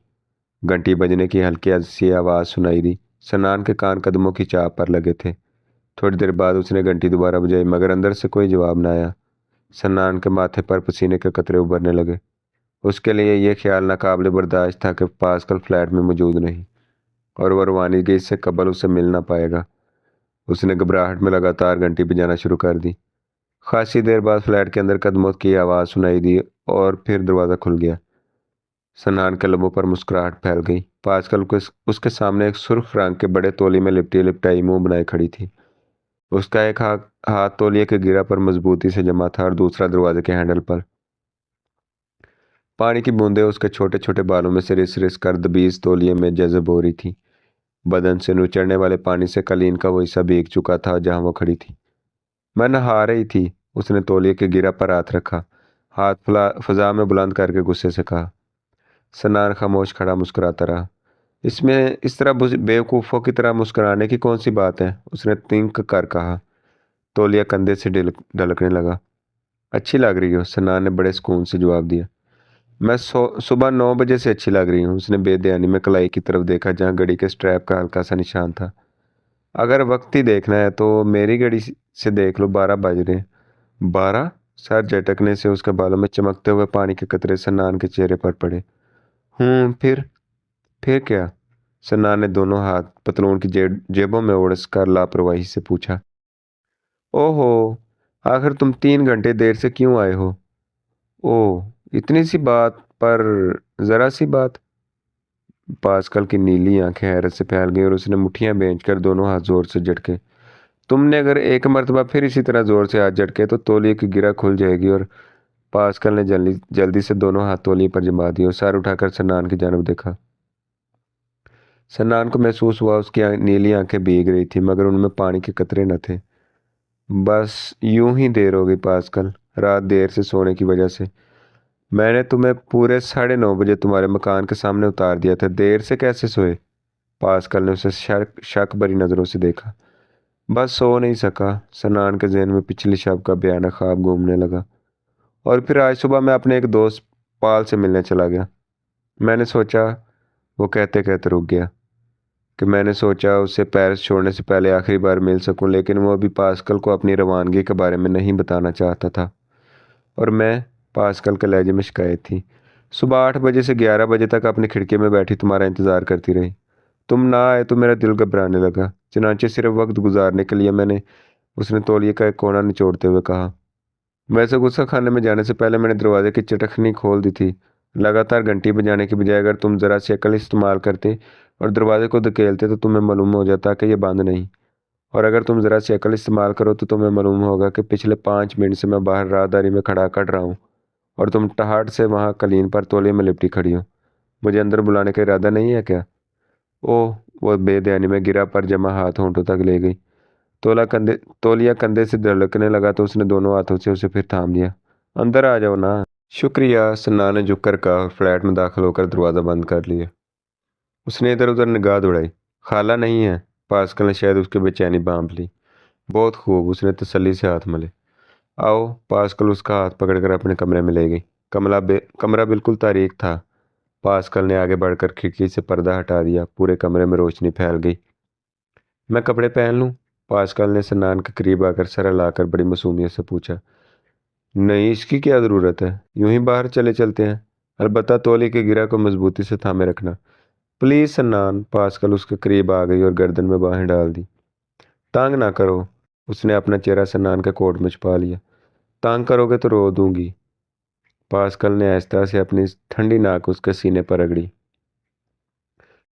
घंटी बजने की हल्की सी आवाज़ सुनाई दी। सन्नान के कान कदमों की चाप पर लगे थे। थोड़ी देर बाद उसने घंटी दोबारा बजाई, मगर अंदर से कोई जवाब न आया। सन्नान के माथे पर पसीने के कतरे उभरने लगे। उसके लिए यह ख्याल नाकाबिले बर्दाश्त था कि पास्कल फ्लैट में मौजूद नहीं और वह रवानगी से कबल उसे मिल ना पाएगा। उसने घबराहट में लगातार घंटी बजाना शुरू कर दी। खासी देर बाद फ्लैट के अंदर कदमों की आवाज़ सुनाई दी और फिर दरवाज़ा खुल गया। सन्नान के लबों पर मुस्कुराहट फैल गई। पास्कल को उसके सामने एक सुर्ख रंग के बड़े तौली में लिपटी लिपटाई मुंह बनाए खड़ी थी। उसका एक हाथ तौलिए के गिरा पर मजबूती से जमा था और दूसरा दरवाजे के हैंडल पर। पानी की बूंदें उसके छोटे छोटे बालों में से रिस रिस कर दबीज तौलिए में जज़ब हो रही थी। बदन से नुचड़ने वाले पानी से कलीन का वो हिस्सा भीग चुका था जहां वो खड़ी थी। मैं नहा रही थी। उसने तौलिए के गिरा पर हाथ रखा, हाथ फजा में बुलंद करके गुस्से से कहा। सन्नान खामोश खड़ा मुस्कुराता रहा। इसमें इस तरह बेवकूफ़ों की तरह मुस्कुराने की कौन सी बात है, उसने तिंक कर कहा। तौलिया कंधे से ढलकने लगा। अच्छी लग रही हो, सन्नान ने बड़े सुकून से जवाब दिया। मैं सुबह 9 बजे से अच्छी लग रही हूँ। उसने बेध्यानी में कलाई की तरफ देखा जहाँ घड़ी के स्ट्रैप का हल्का सा निशान था। अगर वक्त ही देखना है तो मेरी घड़ी से देख लो, 12 बज रहे। 12? सर झटकने से उसके बालों में चमकते हुए पानी के कतरे सन्नान के चेहरे पर पड़े। फिर क्या? सन्नान ने दोनों हाथ पतलून की जेबों में उड़स कर लापरवाही से पूछा। ओहो, आखिर तुम 3 घंटे देर से क्यों आए हो? ओह, इतनी सी बात पर, जरा सी बात। पास्कल की नीली आंखें हैरत से फैल गईं और उसने मुट्ठियां बेंचकर दोनों हाथ जोर से झटके। तुमने अगर एक मर्तबा फिर इसी तरह जोर से हाथ झटके तो तौलिए की गिरा खुल जाएगी। और पास्कल ने जल्दी जल्दी से दोनों हाथ तौलिए पर जमा दिए और सर उठाकर सन्नान की जानब देखा। सन्नान को महसूस हुआ उसकी नीली आंखें भीग रही थी, मगर उनमें पानी के कतरे न थे। बस यूं ही देर हो गई पास्कल, रात देर से सोने की वजह से। मैंने तुम्हें पूरे 9:30 बजे तुम्हारे मकान के सामने उतार दिया था, देर से कैसे सोए? पास्कल ने उसे शक भरी नज़रों से देखा। बस सो नहीं सका। सन्नान के जहन में पिछली शब का भयानक ख्वाब घूमने लगा। और फिर आज सुबह मैं अपने एक दोस्त पाल से मिलने चला गया। मैंने सोचा, वो कहते कहते रुक गया, कि मैंने सोचा उसे पेरिस छोड़ने से पहले आखिरी बार मिल सकूं, लेकिन वो अभी पास्कल को अपनी रवानगी के बारे में नहीं बताना चाहता था। और मैं, पास्कल के लहजे में शिकायत थी, सुबह 8 बजे से 11 बजे तक अपनी खिड़की में बैठी तुम्हारा इंतज़ार करती रही। तुम ना आए तो मेरा दिल घबराने लगा। चनांचे सिर्फ वक्त गुजारने के लिए मैंने, उसने तौलिए का एक कोना निचोड़ते हुए कहा। वैसे गुस्सा खाने में जाने से पहले मैंने दरवाजे की चटखनी खोल दी थी। लगातार घंटी बजाने की बजाय अगर तुम ज़रा सी अकल इस्तेमाल करते और दरवाजे को धकेलते तो तुम्हें मालूम हो जाता कि यह बंद नहीं। और अगर तुम ज़रा सी अकल इस्तेमाल करो तो तुम्हें मालूम होगा कि पिछले 5 मिनट से मैं बाहर राहदारी में खड़ा कट रहा हूँ और तुम ठहाट से वहाँ कलीन पर तौलिए में लिपटी खड़ी हो। मुझे अंदर बुलाने का इरादा नहीं है क्या? ओह, वो बेध्यानी में गिरा पर जमा हाथ होंठों तक ले गई। तौलिया कंधे से धड़कने लगा तो उसने दोनों हाथों से उसे फिर थाम लिया। अंदर आ जाओ ना। शुक्रिया, सन्ना ने झुककर कहा और फ्लैट में दाखिल होकर दरवाज़ा बंद कर लिया। उसने इधर उधर निगाह दौड़ाई। खाला नहीं है? पास्कल ने शायद उसकी बेचैनी भांप ली। बहुत खूब, उसने तसल्ली से हाथ मले। आओ। पास्कल उसका हाथ पकड़कर अपने कमरे में ले गई। कमरा बिल्कुल तारीक था। पास्कल ने आगे बढ़कर खिड़की से पर्दा हटा दिया। पूरे कमरे में रोशनी फैल गई। मैं कपड़े पहन लूं? पास्कल ने सन्नान के करीब आकर सर हिलाकर बड़ी मासूमियत से पूछा। नहीं, इसकी क्या ज़रूरत है, यूं ही बाहर चले चलते हैं। अलबत्ता तौली के गिरा को मजबूती से थामे रखना। प्लीज़ सन्नान। पास्कल उसके करीब आ गई और गर्दन में बाहें डाल दी। तांग ना करो। उसने अपना चेहरा सन्नान के कोट में छुपा लिया। तांग करोगे तो रो दूंगी। पास्कल ने आहिस्ता से अपनी ठंडी नाक उसके सीने पर रगड़ी।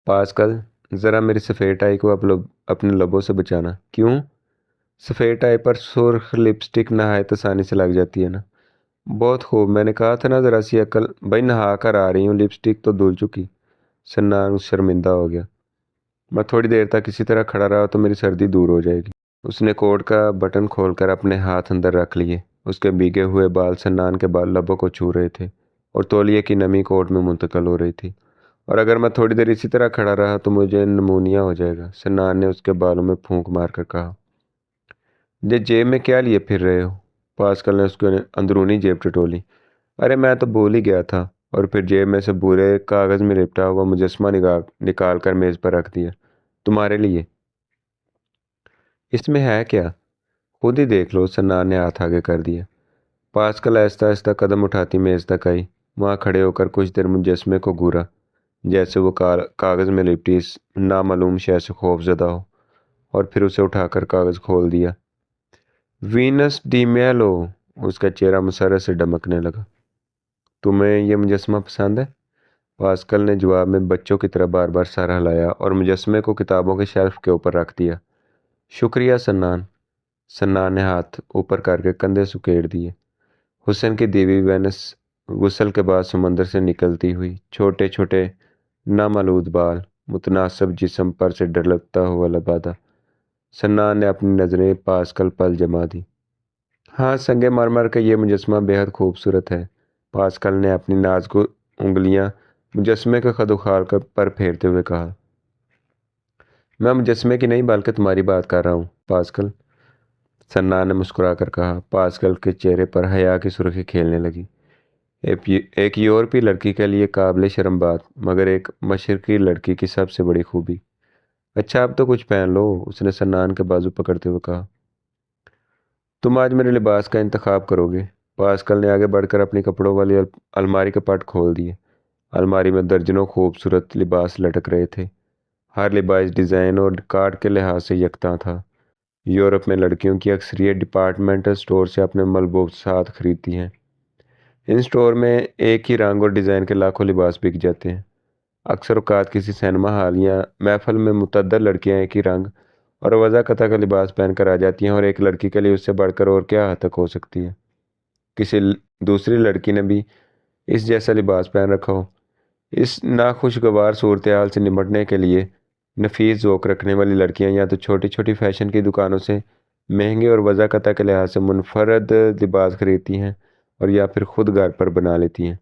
पास्कल, ज़रा मेरी सफ़ेद टाई को अपने लबों से बचाना। क्यों? सफ़ेद टाई पर सुर्ख लिपस्टिक नहायत आसानी से लग जाती है ना। बहुत खूब, मैंने कहा था ना ज़रा सी अकल। भाई नहा कर आ रही हूँ, लिपस्टिक तो धुल चुकी। सन्नान शर्मिंदा हो गया। मैं थोड़ी देर तक इसी तरह खड़ा रहा तो मेरी सर्दी दूर हो जाएगी। उसने कोट का बटन खोलकर अपने हाथ अंदर रख लिए। उसके भीगे हुए बाल सन्नान के बाल लबों को छू रहे थे और तौलिए की नमी कोट में मुंतकिल हो रही थी। और अगर मैं थोड़ी देर इसी तरह खड़ा रहा तो मुझे नमूनिया हो जाएगा। सन्नान ने उसके बालों में फूंक मारकर कहा। ये जेब में क्या लिए फिर रहे हो? पास्कल ने उसके अंदरूनी जेब टटोली। अरे मैं तो भूल ही गया था। और फिर जेब में से बुरे कागज़ में लिपटा हुआ मुजस्समा निकाल कर मेज़ पर रख दिया। तुम्हारे लिए। इसमें है क्या? खुद ही देख लो। सन्नान ने हाथ आगे कर दिया। पास्कल आहिस्ता आहिस्ता कदम उठाती मेज़ तक आई। वहाँ खड़े होकर कुछ देर मुजस्समे को घूरा, जैसे वो कागज़ में लिपटी इस नामालूम शय से खौफजदा हो, और फिर उसे उठाकर कागज़ खोल दिया। वीनस डी मेलो। उसका चेहरा मसरत से डमकने लगा। तुम्हें यह मुजस्समा पसंद है? पास्कल ने जवाब में बच्चों की तरह बार बार सर हिलाया और मुजस्समे को किताबों के शेल्फ के ऊपर रख दिया। शुक्रिया सन्नान। सन्नान ने हाथ ऊपर करके कंधे सुकेड़ दिए। हुस्न की देवी वेनस गुस्ल के बाद समंदर से निकलती हुई, छोटे छोटे नामालूद बाल, मुतनासिब जिस्म पर से डलकता हुआ लबादा। सन्नान ने अपनी नज़रें पास्कल पर जमा दी। हाँ, संगे मरमर का ये मुजस्समा बेहद खूबसूरत है। पास्कल ने अपनी नाजुक उंगलियां मुजस्समे के खदोखाल पर फेरते हुए कहा। मैं मुजस्समे की नहीं बल्कि तुम्हारी बात कर रहा हूँ पास्कल। सन्नान ने मुस्कुराकर कहा। पास्कल के चेहरे पर हया की सुर्खी खेलने लगी। एक यूरोपीय लड़की के लिए काबिल शर्म बात, मगर एक मशरकी लड़की की सबसे बड़ी खूबी। अच्छा, अब तो कुछ पहन लो। उसने सन्नान के बाजू पकड़ते हुए कहा। तुम आज मेरे लिबास का इंतखाब करोगे? पास्कल ने आगे बढ़कर अपनी कपड़ों वाली अलमारी के पट खोल दिए। अलमारी में दर्जनों खूबसूरत लिबास लटक रहे थे। हर लिबास डिज़ाइन और काट के लिहाज से यकता था। यूरोप में लड़कियों की अक्सरियत डिपार्टमेंटल स्टोर से अपने मलबूसात खरीदती हैं। इन स्टोर में एक ही रंग और डिज़ाइन के लाखों लिबास बिक जाते हैं। अक्सर औकात किसी सिनेमा हॉल या महफल में मुतअद्दिद लड़कियां एक ही रंग और वज़ाकता का लिबास पहनकर आ जाती हैं, और एक लड़की के लिए उससे बढ़कर और क्या हद तक हो सकती है। किसी दूसरी लड़की ने भी इस जैसा लिबास पहन रखा हो। इस नाखुशगवार सूरत हाल से निपटने के लिए नफीस ज़ौक़ रखने वाली लड़कियां या तो छोटी छोटी फैशन की दुकानों से महंगे और वज़ाकता के लिहाज से मुनफरद लिबास खरीदती हैं, और या फिर खुद घर पर बना लेती हैं।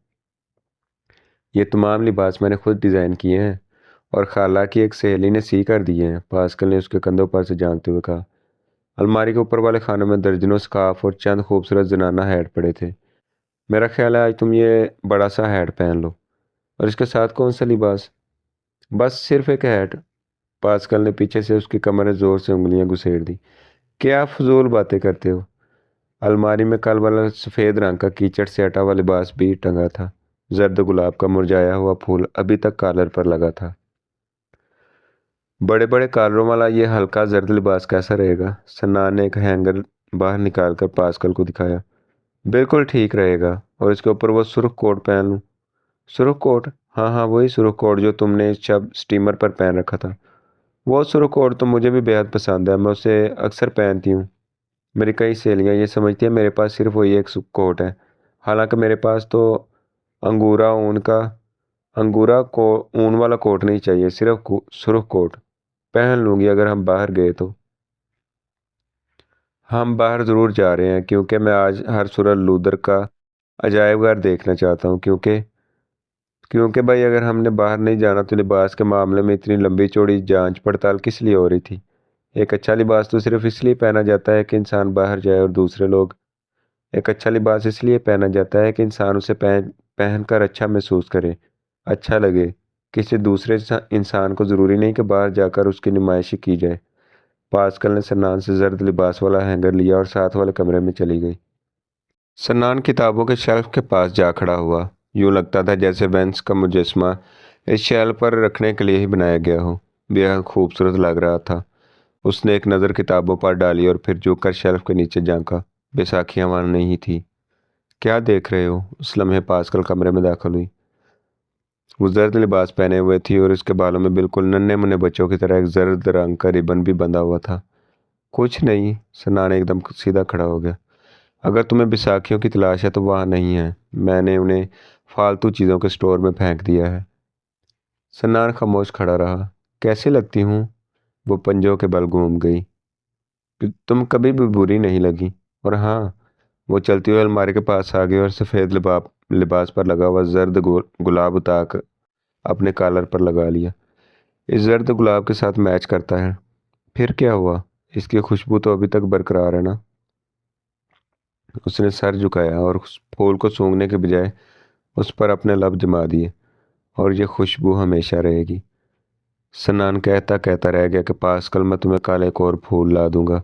ये तमाम लिबास मैंने खुद डिज़ाइन किए हैं और खाला की एक सहेली ने सी कर दिए हैं। पास्कल ने उसके कंधों पर से झांकते हुए कहा। अलमारी के ऊपर वाले खानों में दर्जनों स्कार्फ और चंद खूबसूरत जनाना हैट पड़े थे। मेरा ख्याल है आज तुम ये बड़ा सा हैट पहन लो। और इसके साथ कौन सा लिबास? बस सिर्फ एक हैट। पास्कल ने पीछे से उसकी कमर में जोर से उंगलियां घुसेड़ दी। क्या फजूल बातें करते हो? अलमारी में कल वाला सफ़ेद रंग का कीचड़ से हटा हुआ लिबास भी टंगा था। जर्द गुलाब का मुरझाया हुआ फूल अभी तक कॉलर पर लगा था। बड़े बड़े कॉलरों वाला ये हल्का जर्द लिबास कैसा रहेगा? सन्नान ने एक हैंगर बाहर निकालकर पास्कल को दिखाया। बिल्कुल ठीक रहेगा। और इसके ऊपर वो सुर्ख कोट पहन लूँ? सुर्ख कोट? हाँ हाँ, वही सुर्ख कोट जो तुमने इस शब स्टीमर पर पहन रखा था। वो सुर्ख कोट तो मुझे भी बेहद पसंद है। मैं उसे अक्सर पहनती हूँ। मेरी कई सहेलियाँ ये समझती हैं मेरे पास सिर्फ वही एक कोट है। हालांकि मेरे पास तो अंगूरा ऊन का अंगूरा को ऊन वाला कोट नहीं चाहिए, सिर्फ सुर्ख कोट। पहन लूंगी अगर हम बाहर गए तो। हम बाहर ज़रूर जा रहे हैं क्योंकि मैं आज हर सूरत लूदर का अजायब घर देखना चाहता हूँ। क्योंकि क्योंकि भाई अगर हमने बाहर नहीं जाना तो लिबास के मामले में इतनी लंबी चौड़ी जांच पड़ताल किस लिए हो रही थी। एक अच्छा लिबास तो सिर्फ इसलिए पहना जाता है कि इंसान बाहर जाए और दूसरे लोग। एक अच्छा लिबास इसलिए पहना जाता है कि इंसान उसे पहन कर अच्छा महसूस करे, अच्छा लगे। किसी दूसरे इंसान को ज़रूरी नहीं कि बाहर जाकर उसकी नुमाइशी की जाए। पास्कल ने सन्नान से जर्द लिबास वाला हैंगर लिया और साथ वाले कमरे में चली गई। सन्नान किताबों के शेल्फ के पास जा खड़ा हुआ। यूं लगता था जैसे वेंस का मुजस्मा इस शेल्फ पर रखने के लिए ही बनाया गया हो। बेहद खूबसूरत लग रहा था। उसने एक नज़र किताबों पर डाली और फिर झुककर शेल्फ के नीचे झांका। बैसाखियां वहां नहीं थी। क्या देख रहे हो? उस लम्हे पास्कल कमरे में दाखिल हुई। वो जर्द लिबास पहने हुए थी और उसके बालों में बिल्कुल नन्हे मुन्ने बच्चों की तरह एक जर्द रंग का रिबन भी बंधा हुआ था। कुछ नहीं। सन्नान एकदम सीधा खड़ा हो गया। अगर तुम्हें बैसाखियों की तलाश है तो वहाँ नहीं है। मैंने उन्हें फालतू चीज़ों के स्टोर में फेंक दिया है। सन्नान खामोश खड़ा रहा। कैसी लगती हूँ? वो पंजों के बल घूम गई। तुम कभी भी बुरी नहीं लगी। और हाँ। वो चलती हुई अलमारी के पास आ गई और सफ़ेद लिबास पर लगा हुआ जर्द गुलाब उतार अपने कॉलर पर लगा लिया। इस जर्द गुलाब के साथ मैच करता है। फिर क्या हुआ? इसकी खुशबू तो अभी तक बरकरार है ना? उसने सर झुकाया और उस फूल को सूंघने के बजाय उस पर अपने लब जमा दिए। और ये खुशबू हमेशा रहेगी। सनान कहता कहता रह गया कि पास्कल मैं तुम्हें कल एक और फूल ला दूंगा।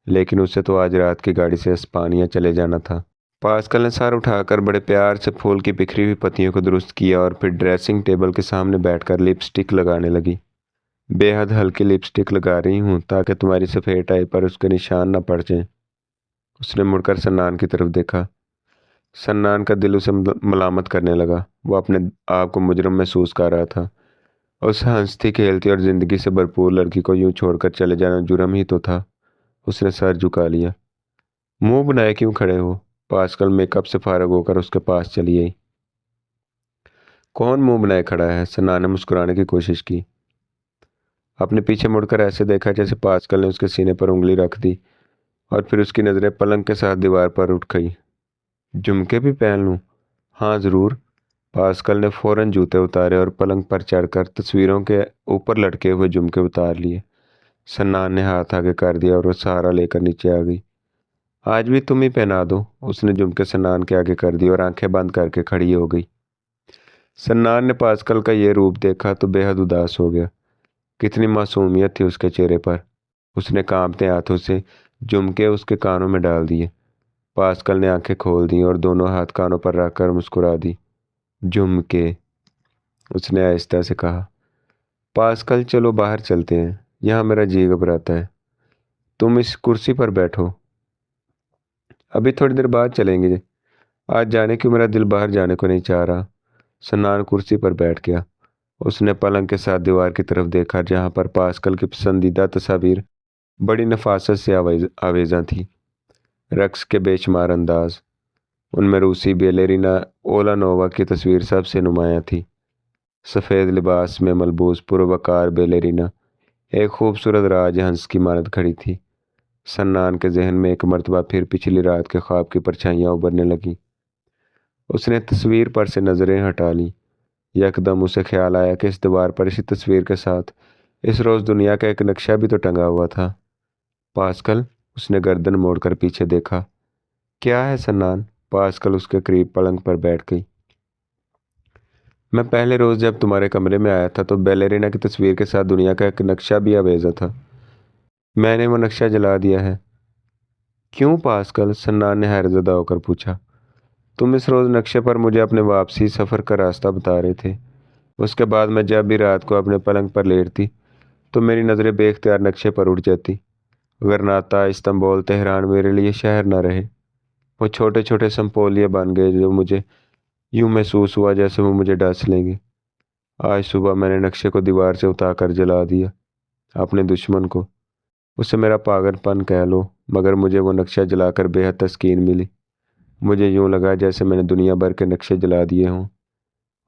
लेकिन उसे तो आज रात की गाड़ी से इस्पानिया चले जाना था। पास्कल ने सर उठाकर बड़े प्यार से फूल की बिखरी हुई पत्तियों को दुरुस्त किया और फिर ड्रेसिंग टेबल के सामने बैठकर लिपस्टिक लगाने लगी। बेहद हल्की लिपस्टिक लगा रही हूँ ताकि तुम्हारी सफ़ेद टाई पर उसके निशान न पड़ जाएं। उसने मुड़कर सन्नान की तरफ देखा। सन्नान का दिल उसे मलामत करने लगा। वो अपने आप को मुजरम महसूस कर रहा था। उस हंसती खेलती और जिंदगी से भरपूर लड़की को यूं छोड़कर चले जाना जुर्म ही तो था। उसने सर झुका लिया। मुंह बनाए क्यों खड़े हो? पास्कल मेकअप से फारग होकर उसके पास चली आई। कौन मुंह बनाए खड़ा है? सन्नान ने मुस्कुराने की कोशिश की। अपने पीछे मुड़कर ऐसे देखा जैसे पास्कल ने उसके सीने पर उंगली रख दी। और फिर उसकी नज़रें पलंग के साथ दीवार पर उठ गई। झुमके भी पहन लूं? हाँ ज़रूर। पास्कल ने फौरन जूते उतारे और पलंग पर चढ़कर तस्वीरों के ऊपर लटके हुए झुमके उतार लिए। सन्नान ने हाथ आगे कर दिया और वो सहारा लेकर नीचे आ गई। आज भी तुम ही पहना दो। उसने झुमके सन्नान के आगे कर दिए और आंखें बंद करके खड़ी हो गई। सन्नान ने पास्कल का ये रूप देखा तो बेहद उदास हो गया। कितनी मासूमियत थी उसके चेहरे पर। उसने कांपते हाथों से झुमके उसके कानों में डाल दिए। पास्कल ने आंखें खोल दी और दोनों हाथ कानों पर रखकर मुस्कुरा दी। झुमके, उसने आहिस्ता से कहा। पास्कल चलो बाहर चलते हैं, यहाँ मेरा जी घबराता है। तुम इस कुर्सी पर बैठो। अभी थोड़ी देर बाद चलेंगे। आज जाने क्यों मेरा दिल बाहर जाने को नहीं चाह रहा। सन्नान कुर्सी पर बैठ गया। उसने पलंग के साथ दीवार की तरफ देखा जहाँ पर पास्कल की पसंदीदा तस्वीर बड़ी नफासत से आवेजा थी। रक्स के बेशुमार अंदाज। उनमें रूसी बेलेरिना ओलानोवा की तस्वीर सबसे नुमायां थी। सफ़ेद लिबास में मलबूस पुरवकार बेलेरिना एक खूबसूरत राजहंस की मानद खड़ी थी। सन्नान के जहन में एक मर्तबा फिर पिछली रात के ख्वाब की परछाइयाँ उभरने लगीं। उसने तस्वीर पर से नज़रें हटा लीं। यकदम उसे ख्याल आया कि इस दीवार पर इसी तस्वीर के साथ इस रोज़ दुनिया का एक नक्शा भी तो टंगा हुआ था। पास्कल, उसने गर्दन मोड़कर पीछे देखा। क्या है सन्नान? पास्कल उसके करीब पलंग पर बैठ गई। मैं पहले रोज़ जब तुम्हारे कमरे में आया था तो बैलेरिना की तस्वीर के साथ दुनिया का एक नक्शा भी आवेजा था। मैंने वो नक्शा जला दिया है। क्यों पास्कल? सन्नान ने हैरतज़दा होकर पूछा। तुम इस रोज़ नक्शे पर मुझे अपने वापसी सफ़र का रास्ता बता रहे थे। उसके बाद मैं जब भी रात को अपने पलंग पर लेटती तो मेरी नज़रें बेख्तियार नक्शे पर उठ जाती। गर्नाता, इस्तांबुल, तेहरान मेरे लिए शहर न रहे। वो छोटे छोटे संपोलिया बन गए जो मुझे यूं महसूस हुआ जैसे वो मुझे डस लेंगे। आज सुबह मैंने नक्शे को दीवार से उतार कर जला दिया। अपने दुश्मन को, उसे मेरा पागलपन कह लो, मगर मुझे वो नक्शा जलाकर बेहद तस्कीन मिली। मुझे यूं लगा जैसे मैंने दुनिया भर के नक्शे जला दिए हों।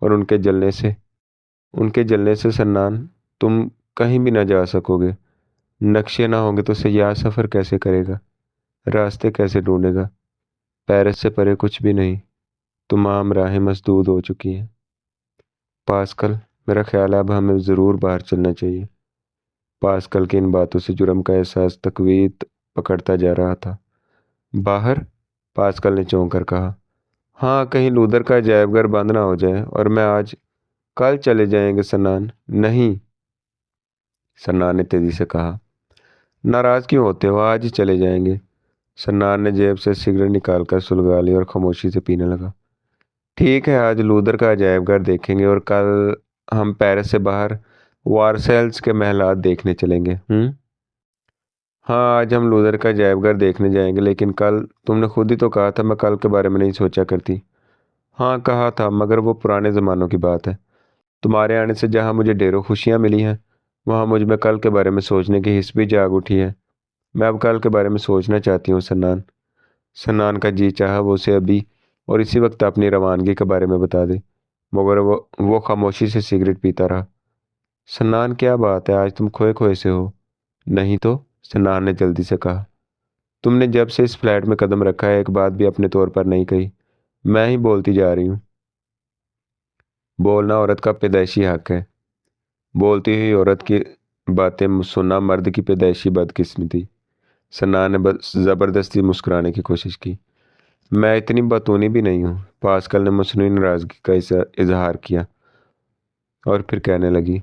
और उनके जलने से सन्नान तुम कहीं भी ना जा सकोगे। नक्शे ना होंगे तो सयाह सफ़र कैसे करेगा, रास्ते कैसे ढूंढेगा। पेरिस से परे कुछ भी नहीं, तमाम राहें मसदूद हो चुकी हैं। पास्कल, मेरा ख्याल है अब हमें ज़रूर बाहर चलना चाहिए। पास्कल की इन बातों से जुर्म का एहसास तकवीत पकड़ता जा रहा था। बाहर? पास्कल ने चौंक कर कहा। हाँ, कहीं लूदर का अजायबघर बंद ना हो जाए और मैं आज कल चले जाएंगे सन्नान। नहीं, सन्नान ने तेजी से कहा। नाराज क्यों होते हो, आज ही चले जाएंगे। सन्नान ने जेब से सिगरेट निकालकर सुलगा ली और खामोशी से पीने लगा। ठीक है, आज लूदर का अजायबघर देखेंगे और कल हम पेरिस से बाहर वारसेल्स के महलात देखने चलेंगे। हाँ, आज हम लूदर का अजायबघर देखने जाएंगे, लेकिन कल तुमने खुद ही तो कहा था मैं कल के बारे में नहीं सोचा करती। हाँ, कहा था, मगर वो पुराने ज़मानों की बात है। तुम्हारे आने से जहाँ मुझे ढेरों खुशियाँ मिली हैं, वहाँ मुझ में कल के बारे में सोचने की हिस्स भी जाग उठी है। मैं अब कल के बारे में सोचना चाहती हूँ सन्नान। सन्नान का जी चाहा वो उसे अभी और इसी वक्त अपनी रवानगी के बारे में बता दे, मगर वो खामोशी से सिगरेट पीता रहा। सन्नान, क्या बात है, आज तुम खोए खोए से हो। नहीं तो, सन्नान ने जल्दी से कहा। तुमने जब से इस फ्लैट में कदम रखा है एक बात भी अपने तौर पर नहीं कही। मैं ही बोलती जा रही हूँ। बोलना औरत का पैदाइशी हक है। बोलती हुई औरत की बातें सुनना मर्द की पैदाइशी बदकिस्मती। सन्नान ने बस ज़बरदस्ती मुस्कुराने की कोशिश की। मैं इतनी बतूनी भी नहीं हूँ। पास्कल ने मसनूई नाराज़गी का इजहार किया और फिर कहने लगी।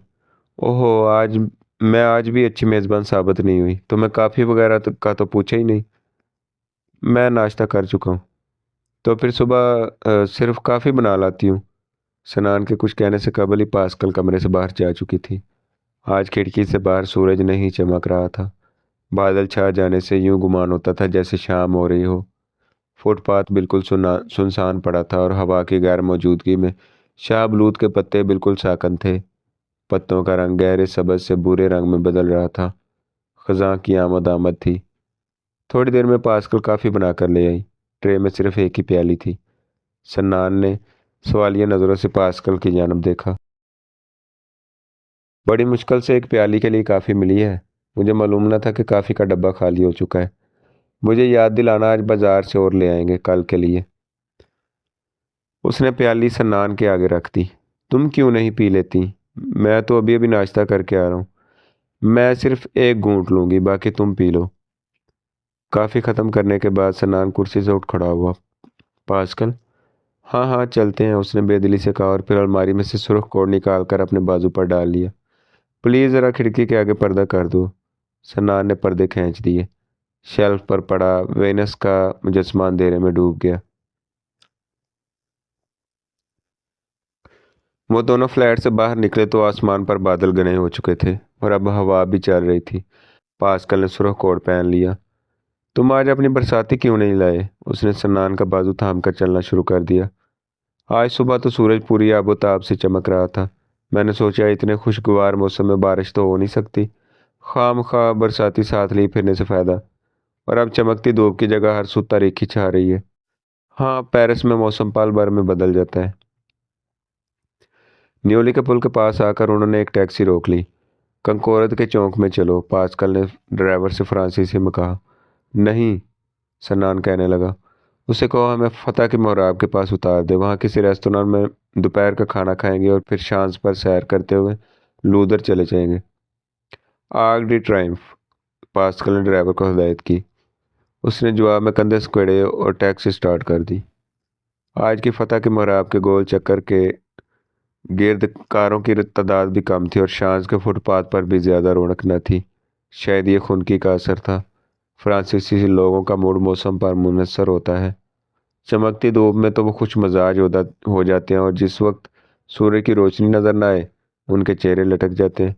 ओहो, आज भी अच्छी मेज़बान साबित नहीं हुई। तुम्हें काफ़ी वगैरह का तो पूछा ही नहीं। मैं नाश्ता कर चुका हूँ। तो फिर सुबह सिर्फ काफ़ी बना लाती हूँ। सनान के कुछ कहने से कबल ही पास्कल कमरे से बाहर जा चुकी थी। आज खिड़की से बाहर सूरज नहीं चमक रहा था। बादल छा जाने से यूं गुमान होता था जैसे शाम हो रही हो। फुटपाथ बिल्कुल सुनसान पड़ा था और हवा की गैर मौजूदगी में शाहबलूत के पत्ते बिल्कुल साकन थे। पत्तों का रंग गहरे सबज से भूरे रंग में बदल रहा था। खज़ां की आमद थी। थोड़ी देर में पास्कल काफ़ी बनाकर ले आई। ट्रे में सिर्फ एक ही प्याली थी। सन्नान ने सवालिया नज़रों से पास्कल की जानब देखा। बड़ी मुश्किल से एक प्याली के लिए काफ़ी मिली है। मुझे मालूम न था कि काफ़ी का डब्बा खाली हो चुका है। मुझे याद दिलाना, आज बाजार से और ले आएंगे कल के लिए। उसने प्याली सन्नान के आगे रख दी। तुम क्यों नहीं पी लेती? मैं तो अभी अभी नाश्ता करके आ रहा हूँ। मैं सिर्फ एक घूंट लूँगी, बाकी तुम पी लो। काफ़ी ख़त्म करने के बाद सन्नान कुर्सी से उठ खड़ा हुआ। पास्कल, हाँ हाँ चलते हैं, उसने बेदिली से कहा और फिर अलमारी में से सुर्ख कोट निकाल कर अपने बाजू पर डाल लिया। प्लीज़ ज़रा खिड़की के आगे पर्दा कर दो। सन्नान ने पर्दे खींच दिए। शेल्फ पर पड़ा वेनस का मुजस्मा अंधेरे में डूब गया। वो दोनों फ्लैट से बाहर निकले तो आसमान पर बादल घने हो चुके थे और अब हवा भी चल रही थी। पास्कल ने सुर्ख कोट पहन लिया। तुम आज अपनी बरसाती क्यों नहीं लाए? उसने सन्नान का बाजू थाम कर चलना शुरू कर दिया। आज सुबह तो सूरज पूरी आबोताब से चमक रहा था। मैंने सोचा इतने खुशगवार मौसम में बारिश तो हो नहीं सकती। खामखा बरसाती साथ ली फिरने से फ़ायदा। और अब चमकती धूप की जगह हर सुत तारीखी छा रही है। हाँ, पेरिस में मौसम पल भर में बदल जाता है। न्योली के पुल के पास आकर उन्होंने एक टैक्सी रोक ली। कंकोरद के चौक में चलो, पास्कल ने ड्राइवर से फ्रांसीसी में कहा। नहीं, सन्नान कहने लगा। उसे कहो हमें फतेह के मोहराब के पास उतार दे। वहाँ किसी रेस्तोरां में दोपहर का खाना खाएंगे और फिर शांस पर सैर करते हुए लूदर चले जाएंगे। आग डी ट्राइम्फ, पास्कल ने ड्राइवर को हिदायत की। उसने जवाब में कंधे सकेड़े और टैक्सी स्टार्ट कर दी। आज की फतेह के मोहराब के गोल चक्कर के गिर्द कारों की तादाद भी कम थी और शांस के फुटपाथ पर भी ज़्यादा रौनक न थी। शायद ये खुनकी का असर था। फ्रांसीसी लोगों का मूड मौसम पर मुनहसर होता है। चमकती धूप में तो वो खुश मजाज हो जाते हैं और जिस वक्त सूर्य की रोशनी नजर न आए उनके चेहरे लटक जाते हैं।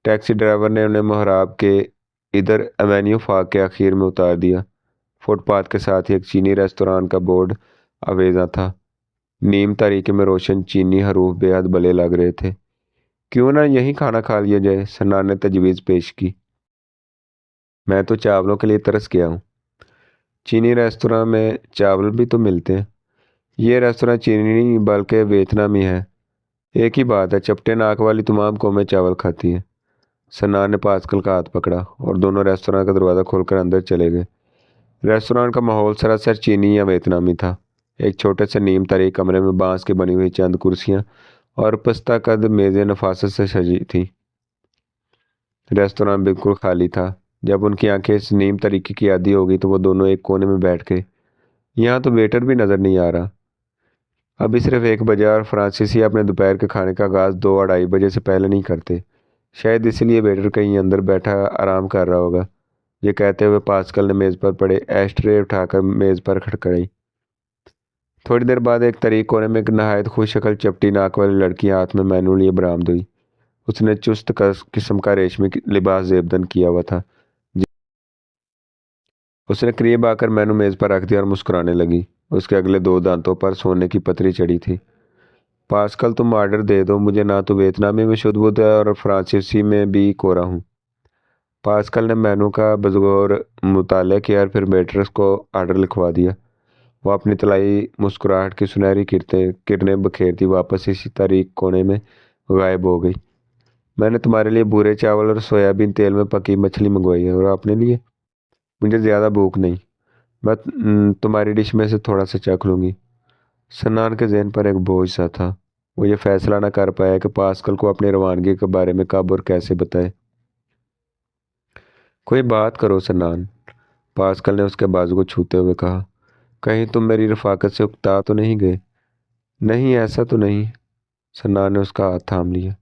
टैक्सी ड्राइवर ने उन्हें मोहराब के इधर एवेन्यू फाग के आखिर में उतार दिया। फुटपाथ के साथ ही एक चीनी रेस्तोरां का बोर्ड आवेजा था। नीम तारीके में रोशन चीनी हरूफ बेहद भले लग रहे थे। क्यों ना यहीं खाना खा लिया जाए, सन्नान ने तजवीज़ पेश की। मैं तो चावलों के लिए तरस गया हूँ। चीनी रेस्तोरां में चावल भी तो मिलते हैं। ये रेस्तोरां चीनी नहीं बल्कि वियतनामी है। एक ही बात है, चपटे नाक वाली तमाम कौमें चावल खाती हैं। सन्नान ने पास्कल का हाथ पकड़ा और दोनों रेस्तरां का दरवाज़ा खोलकर अंदर चले गए। रेस्तरां का माहौल सरासर चीनी या वियतनामी था। एक छोटे से नीम तरी कमरे में बांस की बनी हुई चंद कुर्सियां और पस्ता कद मेज़ें नफासत से सजी थी। रेस्तरां बिल्कुल खाली था। जब उनकी आंखें इस नीम तरीके की आदी हो गई तो वो दोनों एक कोने में बैठ गए। यहाँ तो वेटर भी नजर नहीं आ रहा। अभी सिर्फ 1 बजे और फ्रांसीसी अपने दोपहर के खाने का आगाज 2-2:30 बजे से पहले नहीं करते। शायद इसलिए वेटर कहीं अंदर बैठा आराम कर रहा होगा। ये कहते हुए पास्कल ने मेज पर पड़े एस्ट्रे उठाकर मेज पर खड़खड़ाई। थोड़ी देर बाद एक तरीक कोने में एक नहायत खुश शक्ल चपटी नाक वाली लड़की हाथ में मेनू लिए बरामद हुई। उसने चुस्त किस्म का रेशमी लिबास जेबदन किया हुआ था। उसने करीब आकर मेनू मेज पर रख दिया और मुस्कुराने लगी। उसके अगले 2 दांतों पर सोने की पतरी चढ़ी थी। पास्कल, तुम ऑर्डर दे दो, मुझे ना तो वियतनामी में शुद्ध बुद्ध है और फ्रांसीसी में भी कोरा हूँ। पास्कल ने मेनू का बगौर मुताला किया और फिर वेटरस को ऑर्डर लिखवा दिया। वो अपनी तलाई मुस्कुराहट की सुनहरी किरणें बखेरती वापस इसी तारीख कोने में गायब हो गई। मैंने तुम्हारे लिए भूरे चावल और सोयाबीन तेल में पकी मछली मंगवाई है, और अपने लिए? मुझे ज़्यादा भूख नहीं। मैं तुम्हारी डिश में से थोड़ा सा चख लूँगी। सन्नान के ज़हन पर एक बोझ सा था। वो ये फैसला न कर पाया कि पास्कल को अपनी रवानगी के बारे में कब और कैसे बताए। कोई बात करो सन्नान, पास्कल ने उसके बाजू को छूते हुए कहा। कहीं तुम मेरी रफाकत से उकता तो नहीं गए? नहीं, ऐसा तो नहीं। सन्नान ने उसका हाथ थाम लिया।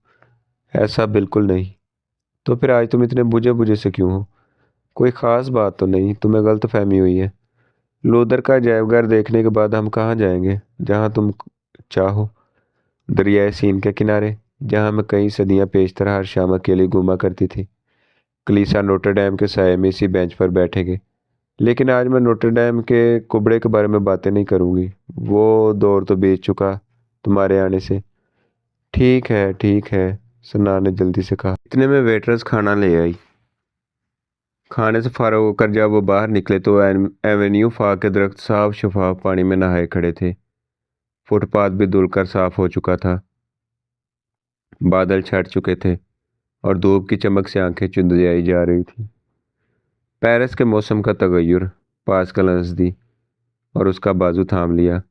ऐसा बिल्कुल नहीं। तो फिर आज तुम इतने बुझे बुझे से क्यों हो? कोई ख़ास बात तो नहीं, तुम्हें गलत फहमी हुई है। लोदर का अजायबघर देखने के बाद हम कहाँ जाएंगे? जहाँ तुम चाहो। दरियाए सीन के किनारे, जहाँ मैं कई सदियाँ पेशतर हर शाम अकेली घूमा करती थी। कलीसा नोटर-डेम के साये में इसी बेंच पर बैठेंगे। लेकिन आज मैं नोटर-डेम के कुबड़े के बारे में बातें नहीं करूँगी। वो दौर तो बीत चुका तुम्हारे आने से। ठीक है, सन्ना ने जल्दी से कहा। इतने में वेटरस खाना ले आई। खाने से फारग होकर जब वो बाहर निकले तो एवेन्यू फा के दरख्त साफ शफाफ पानी में नहाए खड़े थे। फुटपाथ भी धुलकर साफ हो चुका था। बादल छट चुके थे और धूप की चमक से आंखें चुंधियाई जा रही थी। पेरिस के मौसम का तगय्युर, पास्कल हंस दी और उसका बाजू थाम लिया।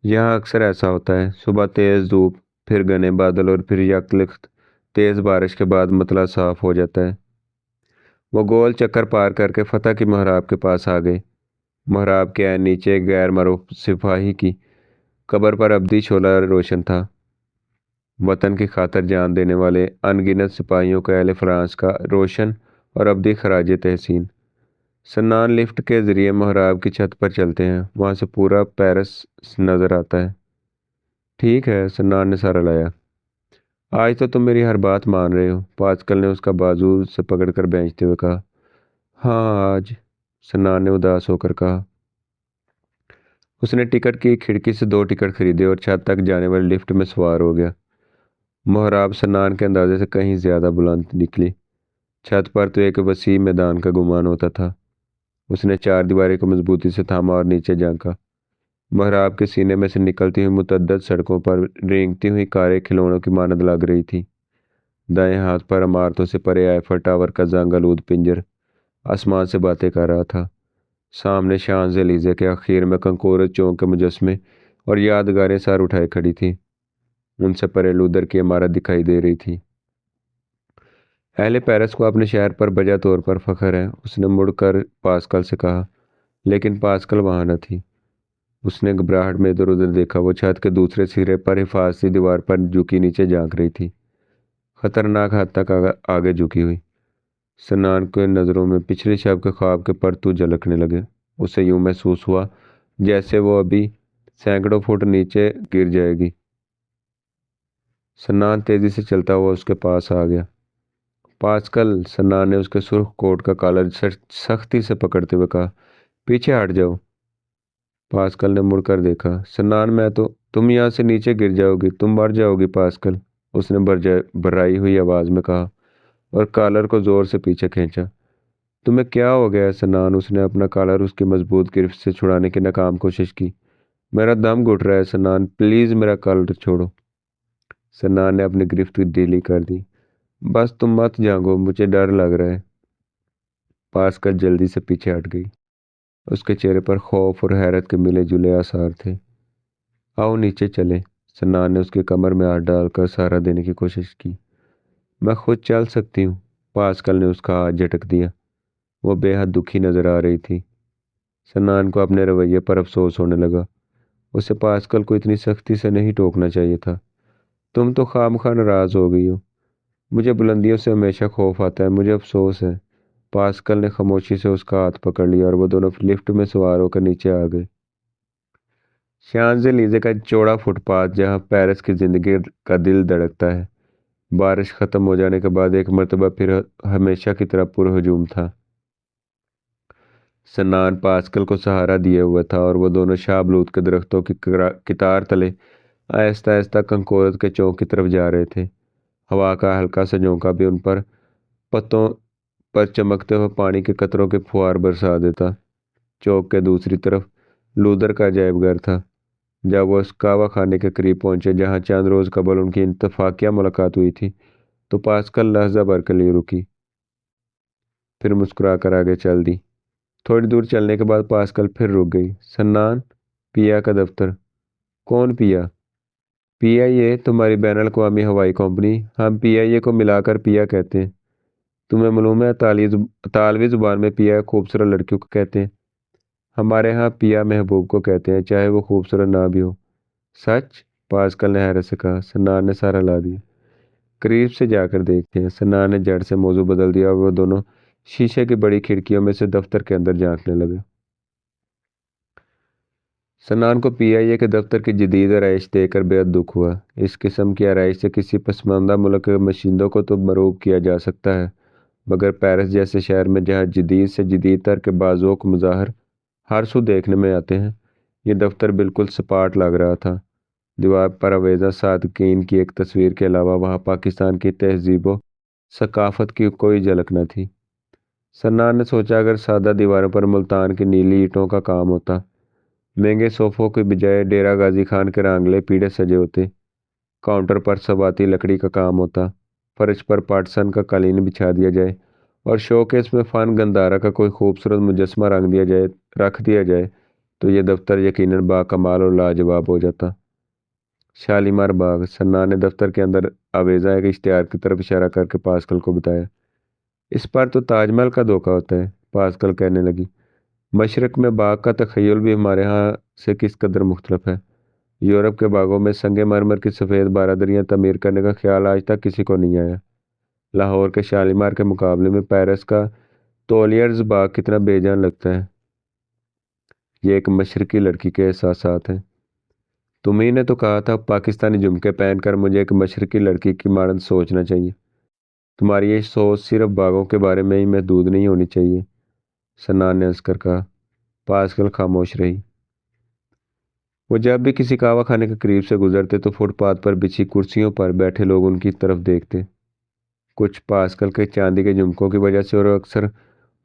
यहाँ अक्सर ऐसा होता है, सुबह तेज़ धूप, फिर घने बादल और फिर यकलिख्त तेज़ बारिश के बाद मतला साफ हो जाता है। वो गोल चक्कर पार करके फतह की महराब के पास आ गए। महराब के ऐन नीचे एक गैर मरूफ सिपाही की कब्र पर अब्दी शोला रोशन था। वतन की खातर जान देने वाले अनगिनत सिपाहियों का अहले फ्रांस का रोशन और अब्दी खराज तहसीन। सन्नान लिफ्ट के जरिए महराब की छत पर चलते हैं, वहाँ से पूरा पेरिस नज़र आता है। ठीक है, सन्नान ने सारा लाया। आज तो तुम मेरी हर बात मान रहे हो, पास्कल ने उसका बाजू से पकड़कर बेंचते हुए कहा। हाँ आज, सन्नान ने उदास होकर कहा। उसने टिकट की खिड़की से 2 टिकट खरीदे और छत तक जाने वाली लिफ्ट में सवार हो गया। महराब सन्नान के अंदाजे से कहीं ज्यादा बुलंद निकली। छत पर तो एक वसी मैदान का गुमान होता था। उसने 4 दीवारी को मजबूती से थामा और नीचे झांका। महराब के सीने में से निकलती हुई मुतअद्दिद सड़कों पर रेंगती हुई कारें खिलौनों की मानद लग रही थी। दाएं हाथ पर इमारतों से परे आईफल टावर का जंगलूद पिंजर आसमान से बातें कर रहा था। सामने शांज़-एलीज़े के आखिर में कंकोर चौक के मुजस्मे और यादगारें सर उठाए खड़ी थी। उनसे परे लूदर की इमारत दिखाई दे रही थी। अहले पेरिस को अपने शहर पर बजा तौर पर फख्र है, उसने मुड़कर पास्कल से कहा। लेकिन पास्कल वहां न थी। उसने घबराहट में इधर उधर देखा। वो छत के दूसरे सिरे पर हिफाजती दीवार पर झुकी नीचे झांक रही थी, खतरनाक हद तक आगे झुकी हुई। सन्नान के नज़रों में पिछले शब के ख्वाब के परतू झलकने लगे। उसे यूं महसूस हुआ जैसे वो अभी सैकड़ों फुट नीचे गिर जाएगी। सन्नान तेजी से चलता हुआ उसके पास आ गया। पास्कल, सन्नान ने उसके सुर्ख कोट का कॉलर सख्ती से पकड़ते हुए कहा। पीछे हट जाओ। पास्कल ने मुड़कर देखा। सन्नान, मैं तो, तुम यहाँ से नीचे गिर जाओगी, तुम मर जाओगी पास्कल, उसने भर्राई हुई आवाज में कहा और कॉलर को जोर से पीछे खींचा। तुम्हें क्या हो गया है सन्नान? उसने अपना कॉलर उसकी मजबूत गिरफ्त से छुड़ाने की नाकाम कोशिश की। मेरा दम घुट रहा है सन्नान, प्लीज मेरा कॉलर छोड़ो। सन्नान ने अपनी गिरफ्त ढीली कर दी। बस तुम मत जागो, मुझे डर लग रहा है। पास्कल जल्दी से पीछे हट गई। उसके चेहरे पर खौफ और हैरत के मिले जुले आसार थे। आओ नीचे चले। सन्नान ने उसकी कमर में हाथ डालकर सहारा देने की कोशिश की। मैं खुद चल सकती हूँ। पास्कल ने उसका हाथ झटक दिया। वो बेहद दुखी नजर आ रही थी। सन्नान को अपने रवैये पर अफसोस होने लगा। उसे पास्कल को इतनी सख्ती से नहीं टोकना चाहिए था। तुम तो खामखा नाराज हो गई हो। मुझे बुलंदियों से हमेशा खौफ आता है, मुझे अफसोस है। पास्कल ने खामोशी से उसका हाथ पकड़ लिया और वो दोनों लिफ्ट में सवार होकर नीचे आ गए। शांज़-एलीज़े का चौड़ा फुटपाथ जहां पेरिस की जिंदगी का दिल धड़कता है, बारिश खत्म हो जाने के बाद एक मर्तबा फिर हमेशा की तरह पुरहजूम था। सन्नान पास्कल को सहारा दिए हुए था और वो दोनों शाहबलूत के दरख्तों की कितार तले आहिस्ता आहिस्ता कंकोरत के चौक की तरफ जा रहे थे। हवा का हल्का सा झोंका भी उन पर पत्तों पर चमकते हुए पानी के कतरों के फुहार बरसा देता। चौक के दूसरी तरफ लूदर का अजायब घर था। जब वो उस कहवा खाने के करीब पहुंचे जहां चंद रोज कबल उनकी इत्तफाकिया मुलाकात हुई थी, तो पास्कल लहजा भर के लिए रुकी, फिर मुस्कुराकर आगे चल दी। थोड़ी दूर चलने के बाद पास्कल फिर रुक गई। सन्नान, पिया का दफ्तर। कौन पिया? पीआईए, तुम्हारी बैनुल अक़वामी हवाई कंपनी। हम पीआईए को मिलाकर पिया कहते हैं। तुम्हें मालूम है, तालवी जुबान में पिया खूबसूरत लड़कियों को कहते हैं। हमारे यहाँ पिया महबूब को कहते हैं, चाहे वो खूबसूरत ना भी हो। सच? पास्कल ने हैरत से कहा। सन्नान ने सारा ला दिया। करीब से जाकर देखते हैं। सन्नान ने जड़ से मौजू बदल दिया और वो दोनों शीशे की बड़ी खिड़कियों में से दफ्तर के अंदर झांकने लगे। सन्नान को पीआईए के दफ्तर की जदीद आरइश देखकर बेहद दुख हुआ। इस किस्म की आरइश से किसी पसमानदा मुल्क के बाशिंदों को तो मरूब किया जा सकता है, मगर पेरिस जैसे शहर में जहाँ जदीद से जदीद तर के बाज़ोक मुज़ाहर हर सू देखने में आते हैं, ये दफ्तर बिल्कुल सपाट लग रहा था। दीवार पर अवेजा सादकीन की एक तस्वीर के अलावा वहाँ पाकिस्तान की तहजीब व सकाफत की कोई झलक न थी। सन्नान ने सोचा, अगर सादा दीवारों पर मुल्तान की नीली ईंटों का काम होता, महंगे सोफों के बजाय डेरा गाजी खान के रांगले पीढ़े सजे होते, काउंटर पर सवाती लकड़ी का काम होता, फर्श पर पाटसन का कालीन बिछा दिया जाए और शोकेस में फन गंदारा का कोई खूबसूरत मुजस्मा रख दिया जाए, तो यह दफ्तर यकीनन बाकमाल और लाजवाब हो जाता। शालीमार बाग। सन्ना ने दफ्तर के अंदर आवेजा के इश्तिहार की तरफ इशारा करके पास्कल को बताया। इस पर तो ताजमहल का धोखा होता है, पास्कल कहने लगी। मशरक में बाग का तखय्युल भी हमारे यहाँ से किस कदर मुख्तलिफ है। यूरोप के बागों में संगे मरमर की सफ़ेद बारादरियाँ तमीर करने का ख्याल आज तक किसी को नहीं आया। लाहौर के शालीमार के मुकाबले में पेरिस का तोलियर्स बाग कितना बेजान लगता है। ये एक मशरकी लड़की के एहसासात हैं। तुम्ही ने तो कहा था पाकिस्तानी झुमके पहनकर मुझे एक मशरकी लड़की की मानद सोचना चाहिए। तुम्हारी ये सोच सिर्फ बागों के बारे में ही महदूद नहीं होनी चाहिए, सन्नान ने हंसकर कहा। पास्कल खामोश रही। वो जब भी किसी कहवा खाने के करीब से गुजरते तो फुटपाथ पर बिछी कुर्सियों पर बैठे लोग उनकी तरफ देखते, कुछ पास्कल के चांदी के झुमकों की वजह से और अक्सर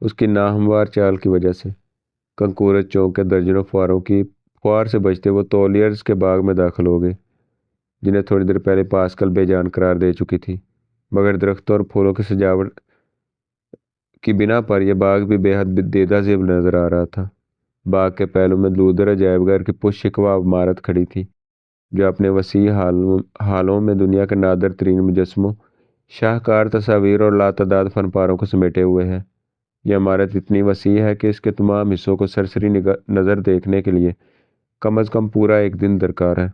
उसकी नाहमवार चाल की वजह से। कंकूरत चौक के दर्जनों फुहार से बचते वो तोलियर्स के बाग में दाखिल हो गए, जिन्हें थोड़ी देर पहले पास्कल बेजान करार दे चुकी थी, मगर दरख्तों और फूलों की सजावट की बिना पर यह बाग भी बेहद बेदाजेब नजर आ रहा था। बाग के पहलू में लूदर अजायबघर की पुरशिकवा इमारत खड़ी थी, जो अपने वसी हालों में दुनिया के नादर तरीन मुजस्मों, शाहकार तस्वीर और लातादाद फनपारों को समेटे हुए है। यह इमारत इतनी वसी है कि इसके तमाम हिस्सों को सरसरी नज़र देखने के लिए कम अज़ कम पूरा एक दिन दरकार है।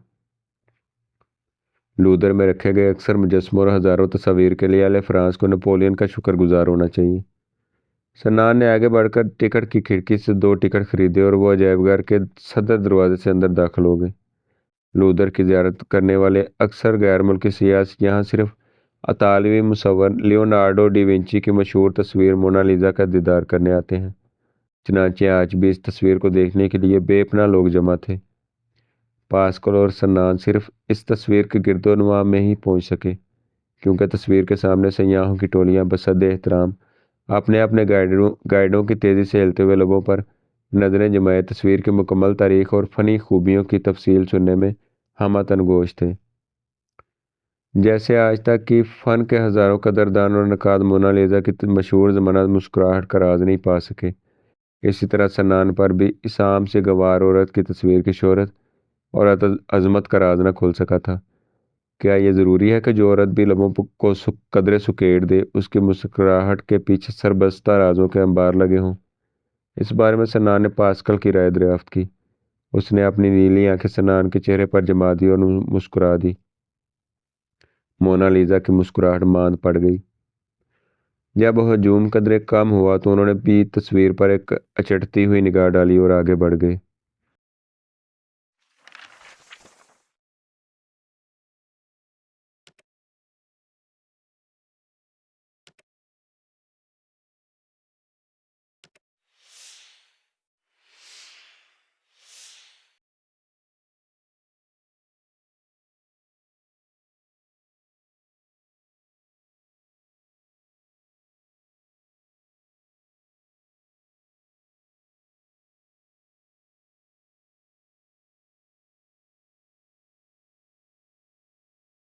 लूदर में रखे गए अक्सर मुजस्मों और हज़ारों तस्वीर के लिए अले फ्रांस को नेपोलियन का शुक्रगुजार होना चाहिए। सन्नान ने आगे बढ़कर टिकट की खिड़की से 2 टिकट खरीदे और वो अजायबघर के सदर दरवाजे से अंदर दाखिल हो गए। लूदर की ज़ियारत करने वाले अक्सर गैर मुल्की सियाह यहाँ सिर्फ अतालवी मुसव्वर लियोनार्डो डी विंची की मशहूर तस्वीर मोनालिसा का दीदार करने आते हैं। चनांचे आज भी इस तस्वीर को देखने के लिए बेपनाह लोग जमा थे। पास्कल और सन्नान सिर्फ इस तस्वीर के गिरदोनवा में ही पहुंच सके, क्योंकि तस्वीर के सामने सयाहों की टोलियां बसद एहतराम अपने अपने गाइडों की तेज़ी से हिलते हुए लोगों पर नजरें जमाए तस्वीर की मुकम्मल तारीख और फ़नी खूबियों की तफसील सुनने में हम तनगोश थे। जैसे आज तक की फ़न के हज़ारों कदरदान और नक़ाद मोनालिसा की मशहूर ज़माना मुस्कुराहट का राज नहीं पा सके, इसी तरह सनान पर भी इस आम से गंवार औरत की तस्वीर की शोहरत और अज़मत का राज न खुल सका था। क्या ये ज़रूरी है कि जो औरत भी लबों को कदरे सुकेड़ दे, उसकी मुस्कुराहट के पीछे सरबस्ता राजों के अंबार लगे हों? इस बारे में सनान ने पास्कल की राय दरियाफ्त की। उसने अपनी नीली आंखें सनान के चेहरे पर जमा दी और मुस्कुरा दी। मोनालिसा की मुस्कुराहट मांद पड़ गई। जब हजूम कदरे कम हुआ तो उन्होंने भी तस्वीर पर एक अचटती हुई निगाह डाली और आगे बढ़ गए।